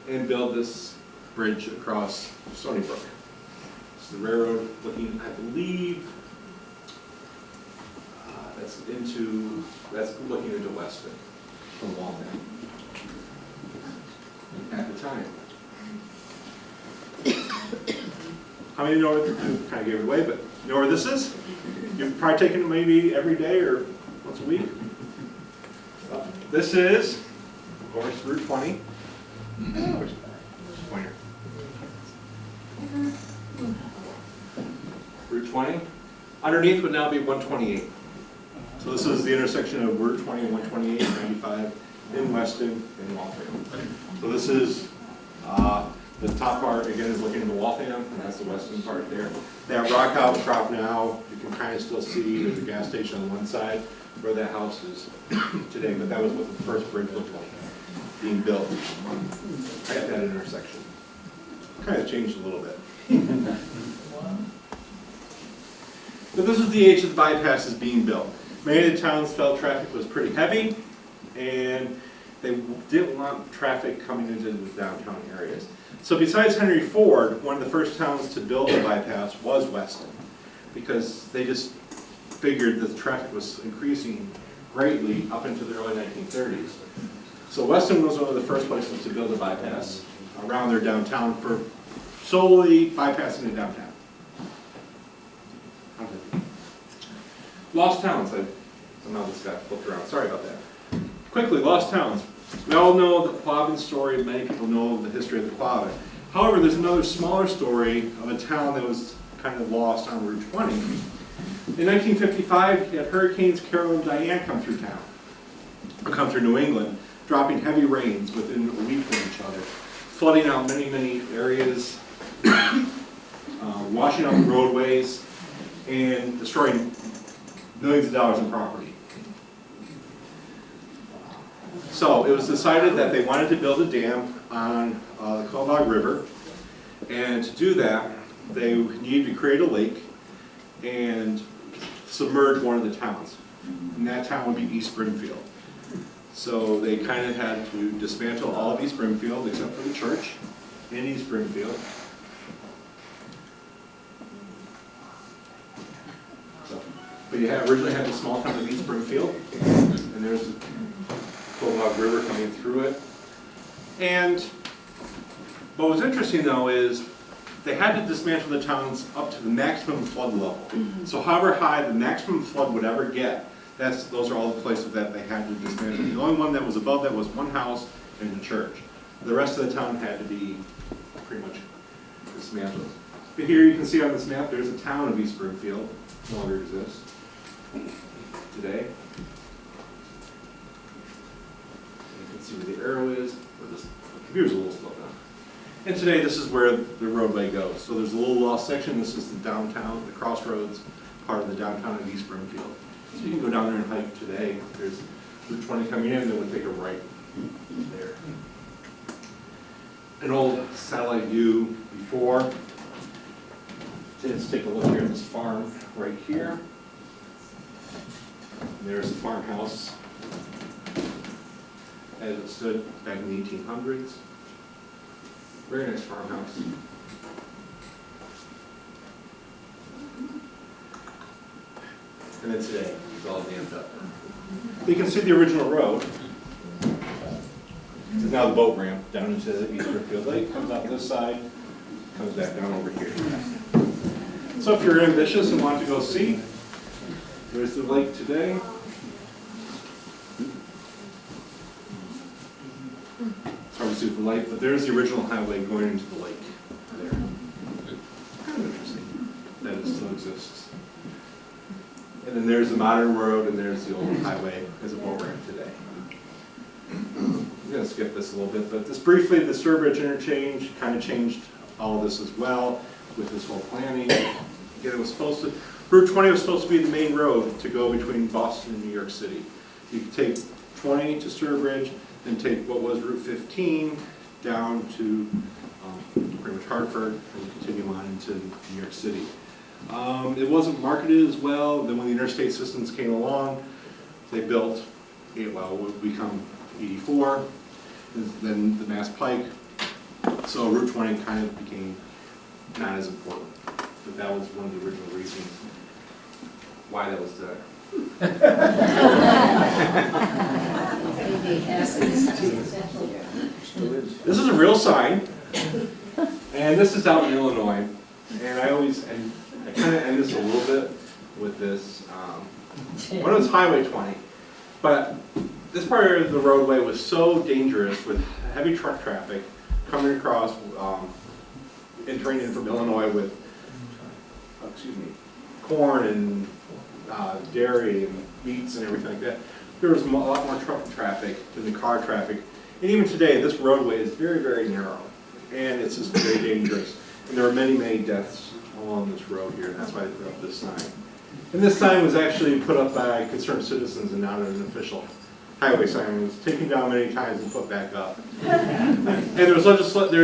[SPEAKER 1] and build this bridge across Stony Brook. So the railroad looking, I believe, that's looking into Weston from Waltham at the time. How many know, I kind of gave it away, but you know where this is? You've probably taken it maybe every day or once a week. This is, of course, Route 20. Where's the pointer? Route 20. Underneath would now be 128. So this is the intersection of Route 20 and 128, 95 in Weston and Waltham. So this is the top part, again, is looking into Waltham, and that's the western part there. That rock outcrop now, you can kind of still see there's a gas station on one side where that house is today, but that was what the first bridge looked like being built at that intersection. Kind of changed a little bit. But this is the age that the bypasses being built. Many of the towns felt traffic was pretty heavy, and they didn't want traffic coming into the downtown areas. So besides Henry Ford, one of the first towns to build a bypass was Weston, because they just figured that the traffic was increasing greatly up into the early 1930s. So Weston was one of the first places to build a bypass around their downtown for solely bypassing the downtown. Lost towns. Somehow this got flipped around. Sorry about that. Quickly, lost towns. We all know the Quabbin story. Many people know the history of the Quabbin. However, there's another smaller story of a town that was kind of lost on Route 20. In 1955, you had Hurricanes Carol and Diane come through town, come through New England, dropping heavy rains within a week of each other, flooding out many, many areas, washing out the roadways, and destroying millions of dollars in property. So it was decided that they wanted to build a dam on the CLOVER River, and to do that, they needed to create a lake and submerge one of the towns. And that town would be East Springfield. So they kind of had to dismantle all of East Springfield except for the church in East Springfield. But you originally had the small town of East Springfield, and there's the CLOVER River coming through it. And what was interesting though is they had to dismantle the towns up to the maximum flood level. So however high the maximum flood would ever get, those are all the places that they had to dismantle. The only one that was above that was one house and the church. The rest of the town had to be pretty much dismantled. But here you can see on this map there's a town of East Springfield, no longer exists today. You can see where the arrow computer's a little slow now. And today, this is where the roadway goes. So there's a little lost section. This is the downtown, the crossroads part of the downtown of East Springfield. So you can go down there and hike today. There's Route 20 coming in, then we'll take a right there. An old satellite view before. Let's take a look here at this farm right here. There's the farmhouse as it stood back in the 1800s. Very nice farmhouse. And then today, it's all dammed up. You can see the original road. This is now the boat ramp down into the East Springfield Lake. Comes out this side, comes back down over here. So if you're ambitious and want to go see, there's the lake today. It's hard to see with the light, but there's the original highway going into the lake there. Kind of interesting that it still exists. And then there's the modern road, and there's the old highway as a boat ramp today. I'm going to skip this a little bit, but just briefly, the Sturbridge interchange kind of changed all this as well with this whole planning. Again, it was supposed to, Route 20 was supposed to be the main road to go between Boston and New York City. You could take 20 to Sturbridge, then take what was Route 15 down to pretty much Hartford, and continue on into New York City. It wasn't marketed as well. Then when the interstate systems came along, they built, what would become 84, then the Mass Pike. So Route 20 kind of became not as important. But that was one of the original reasons why that was there. This is a real sign, and this is out in Illinois. And I kind of end this a little bit with this. One was Highway 20, but this part of the roadway was so dangerous with heavy truck traffic coming across, entering in from Illinois with, corn and dairy and meats and everything like that. There was a lot more truck traffic than the car traffic. And even today, this roadway is very, very narrow, and it's just very dangerous. And there are many, many deaths along this road here, and that's why they put up this sign. And this sign was actually put up by concerned citizens and not an official highway sign. It was taken down many times and put back up. And there was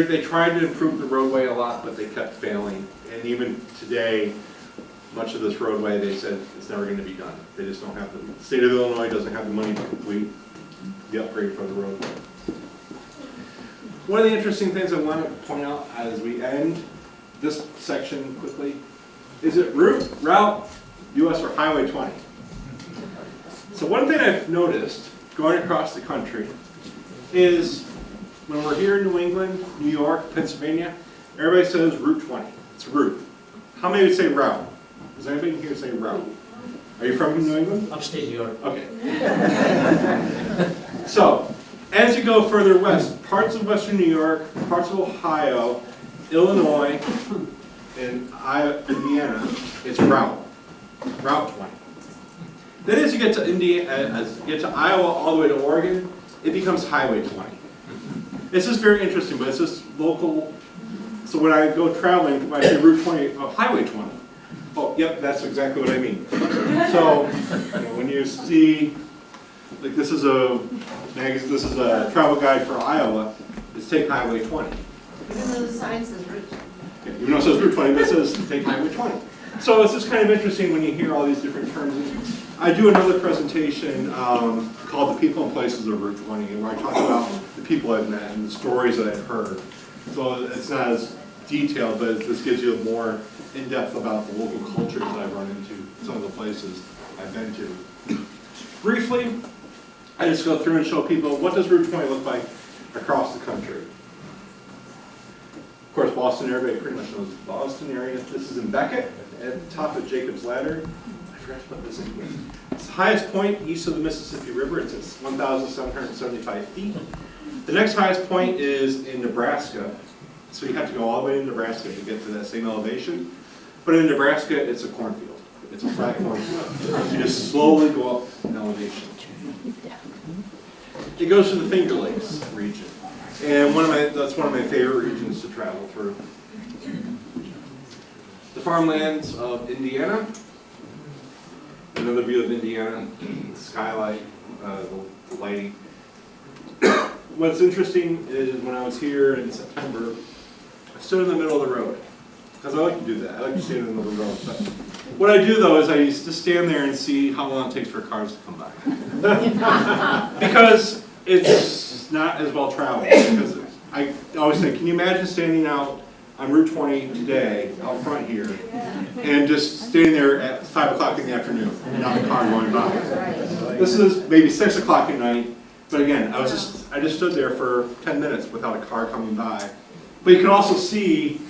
[SPEAKER 1] they tried to improve the roadway a lot, but they kept failing. And even today, much of this roadway, they said it's never going to be done. They just don't have the state of Illinois doesn't have the money to complete the upgrade for the roadway. One of the interesting things I want to point out as we end this section quickly is it route, US, or Highway 20? So one thing I've noticed going across the country is when we're here in New England, New York, Pennsylvania, everybody says Route 20. It's route. How many would say route? Does anybody here say route? Are you from New England?
[SPEAKER 2] Upstate New York.
[SPEAKER 1] Okay. So, as you go further west, parts of western New York, parts of Ohio, Illinois, and Indiana, it's route 20. Then as you get to Iowa all the way to Oregon, it becomes Highway 20. This is very interesting, but it's just local. So when I go traveling, when I say Route 20, Highway 20. Oh, yep, that's exactly what I mean. So when you see, like this is a travel guide for Iowa. It's take Highway 20.
[SPEAKER 7] Even though the sign says Route 20.
[SPEAKER 1] Okay, even though it says Route 20, but it says take Highway 20. So it's just kind of interesting when you hear all these different terms. I do another presentation called The People and Places of Route 20, where I talk about the people I've met and the stories that I've heard. So it's not as detailed, but this gives you more in-depth about the local cultures that I've run into, some of the places I've been to. Briefly, I just go through and show people what does Route 20 look like across the country. Of course, Boston, everybody pretty much knows the Boston area. This is in Beckett, at the top of Jacob's Ladder. I forgot to put this in here. It's the highest point east of the Mississippi River. It's at 1,775 feet. The next highest point is in Nebraska. So you have to go all the way to Nebraska to get to that same elevation. But in Nebraska, it's a cornfield. It's a flat cornfield. You just slowly go up in elevation. It goes to the Finger Lakes region. And that's one of my favorite regions to travel through. The farmlands of Indiana. Another view of Indiana, the skylight, the lighting. What's interesting is when I was here in September, I stood in the middle of the road. Because I like to do that. I like to stand in the middle of the road. But what I do though is I used to stand there and see how long it takes for cars to come by. Because it's not as well traveled. Because I always think, can you imagine standing out on Route 20 today, out front here, and just standing there at 5 o'clock in the afternoon, and not a car going by. This is maybe 6 o'clock at night, but again, I just stood there for 10 minutes without a car coming by. But you can also see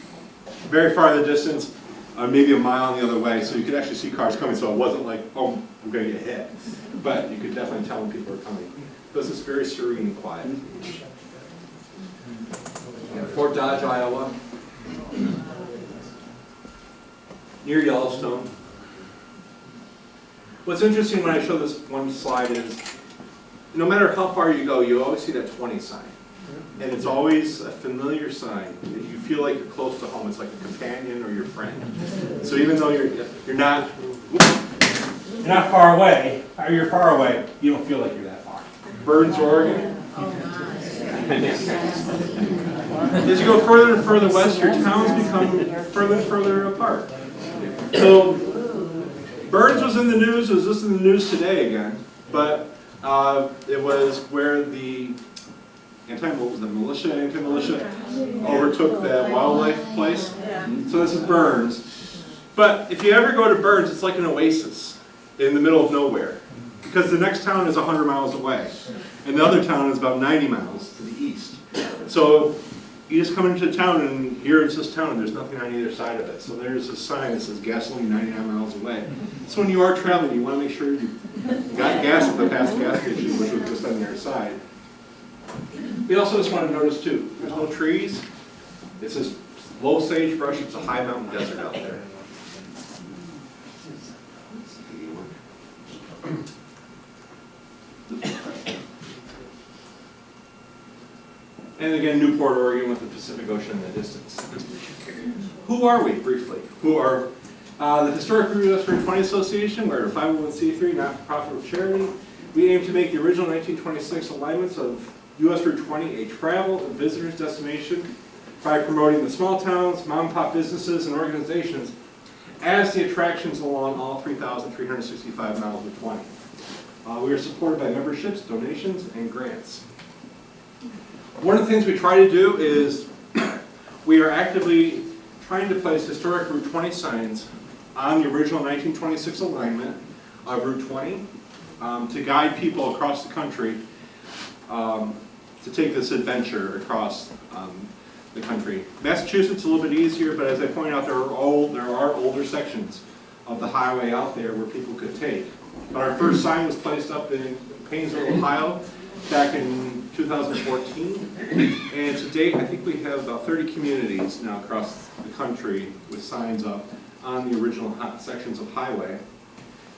[SPEAKER 1] very far in the distance, maybe a mile the other way, so you could actually see cars coming, so it wasn't like, oh, I'm going to get hit. But you could definitely tell when people are coming. This is very serene and quiet. Fort Dodge, Iowa. Near Yellowstone. What's interesting when I show this one slide is, no matter how far you go, you always see that 20 sign. And it's always a familiar sign. You feel like you're close to home. It's like a companion or your friend. So even though you're not far away, or you're far away, you don't feel like you're that far. Burns, Oregon. As you go further and further west, your towns become further and further apart. So, Burns was in the news. It was just in the news today again, but it was where the anti-militia overtook that wildlife place. So this is Burns. But if you ever go to Burns, it's like an oasis in the middle of nowhere, because the next town is 100 miles away, and the other town is about 90 miles to the east. So you just come into town, and here it's this town, and there's nothing on either side of it. So there's a sign that says gasoline 99 miles away. So when you are traveling, you want to make sure you got gas at the past gas station, which was just on their side. We also just want to notice too, there's no trees. It's just low sagebrush. It's a high mountain desert out there. And again, Newport, Oregon with the Pacific Ocean in the distance. Who are we, briefly? Who are the Historic U.S. Route 20 Association? We're a 501c3 not-for-profit charity. We aim to make the original 1926 alignments of U.S. Route 20 a travel and visitors destination by promoting the small towns, mom-and-pop businesses, and organizations as the attractions along all 3,365 miles of 20. We are supported by memberships, donations, and grants. One of the things we try to do is we are actively trying to place historic Route 20 signs on the original 1926 alignment of Route 20 to guide people across the country to take this adventure across the country. Massachusetts is a little bit easier, but as I point out, there are older sections of the highway out there where people could take. But our first sign was placed up in Painesville, Ohio, back in 2014, and to date I think we have about 30 communities now across the country with signs up on the original sections of highway,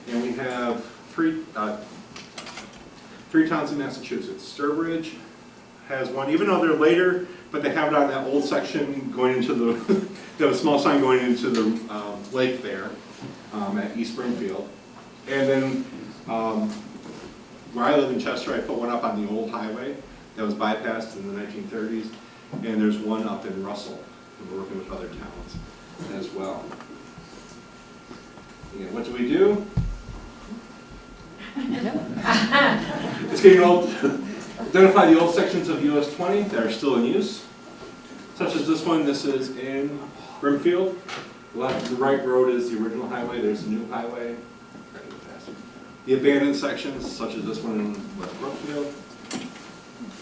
[SPEAKER 1] and we have three towns in Massachusetts. Sturbridge has one, even though they're later, but they have it on that old section going into the, they have a small sign going into the lake there at East Springfield. And then where I live in Chester, I put one up on the old highway that was bypassed in the 1930s, and there's one up in Russell, and we're working with other towns as well. Again, what do? It's getting old. Identify the old sections of US 20 that are still in use, such as this one. This is in Brimfield. The right road is the original highway. There's the new highway. The abandoned sections, such as this one in West Brookfield,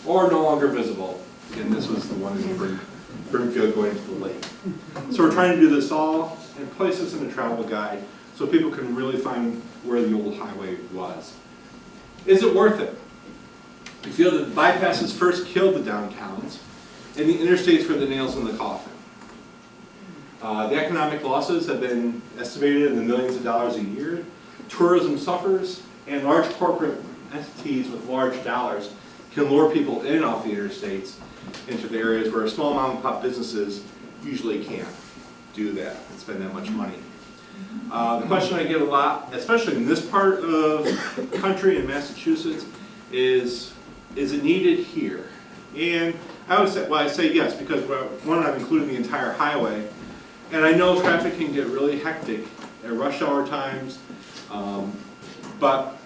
[SPEAKER 1] or no longer visible. Again, this was the one in Brimfield going to the lake. So we're trying to do this all and place this in a travel guide so people can really find where the old highway was. Is it worth it? We feel that the bypasses first killed the downtowns, and the interstates were the nails in the coffin. The economic losses have been estimated in the millions of dollars a year. Tourism suffers, and large corporate entities with large dollars can lure people in off the interstates into the areas where small mom and pop businesses usually can't do that and spend that much money. The question I get a lot, especially in this part of the country in Massachusetts, is it needed here? And I would say, well, I say yes, because one, I'm including the entire highway, and I know traffic can get really hectic at rush hour times, but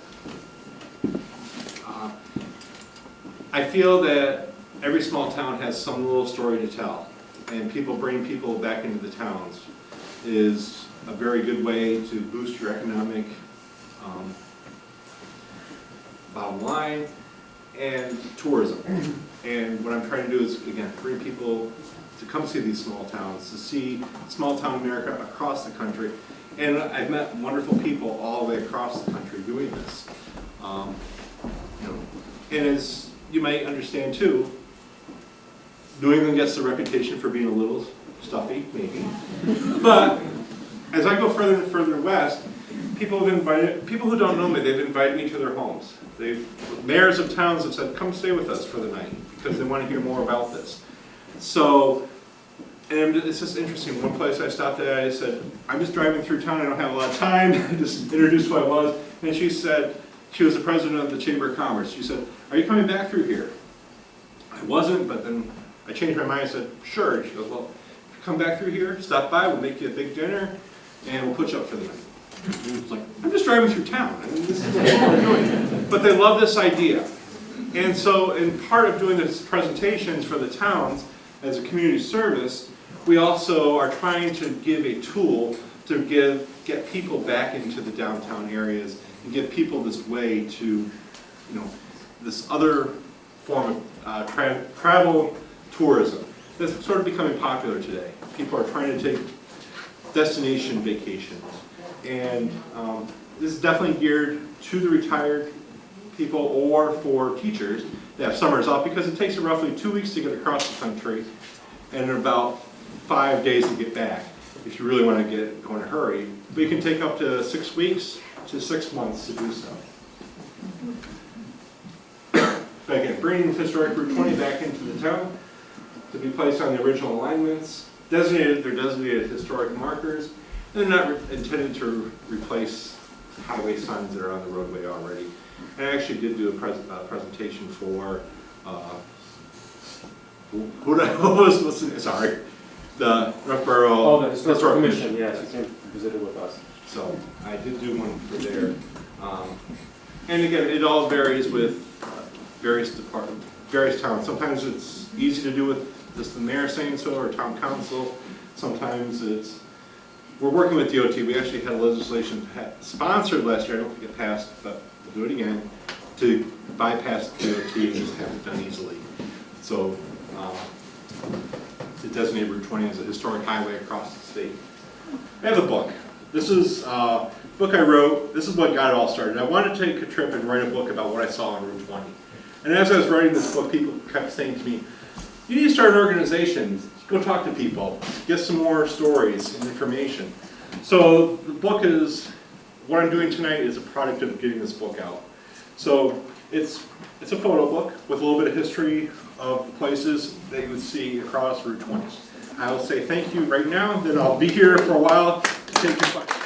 [SPEAKER 1] I feel that every small town has some little story to tell, and bringing people back into the towns is a very good way to boost your economic bottom line and tourism. And what I'm trying to do is, again, bring people to come see these small towns, to see small town America across the country. And I've met wonderful people all the way across the country doing this. And as you might understand too, New England gets the reputation for being a little stuffy, maybe. But as I go further and further west, people who don't know me, they've invited me to their homes. Mayors of towns have said, come stay with us for the night, because they want to hear more about this. So, and it's just interesting. One place I stopped at, I said, I'm just driving through town, I don't have a lot of time. I just introduced who I was. And she said, she was the president of the Chamber of Commerce. She said, are you coming back through here? I wasn't, but then I changed my mind. I said, sure. She goes, well, if you come back through here, stop by, we'll make you a big dinner, and we'll put you up for the night. And it's like, I'm just driving through town. I mean, this is what we're doing. But they love this idea. And so, in part of doing these presentations for the towns as a community service, we also are trying to give a tool to get people back into the downtown areas and give people this way to, this other form of travel tourism that's sort of becoming popular today. People are trying to take destination vacations. And this is definitely geared to the retired people or for teachers that have summers off, because it takes roughly 2 weeks to get across the country and about 5 days to get back if you really want to go in a hurry. But you can take up to 6 weeks to 6 months to do so. But again, bringing historic Route 20 back into the town to be placed on the original alignments. They're designated historic markers. They're not intended to replace highway signs that are on the roadway already. And I actually did do a presentation for, the Northborough
[SPEAKER 6] Oh, the Historical Commission, yes, you came visited with us.
[SPEAKER 1] So I did do one for there. And again, it all varies with various towns. Sometimes it's easy to do with just the mayor saying so or town council. Sometimes we're working with DOT. We actually had legislation sponsored last year. I don't think it passed, but we'll do it again, to bypass DOT and just have it done easily. So to designate Route 20 as a historic highway across the state. I have a book. This is a book I wrote. This is what got it all started. I wanted to take a trip and write a book about what I saw on Route 20. And as I was writing this book, people kept saying to me, you need to start an organization, go talk to people, get some more stories and information. So the book is, what I'm doing tonight is a product of getting this book out. So it's a photo book with a little bit of history of places that you would see across Route 20. I will say thank you right now, then I'll be here for a while to take your questions.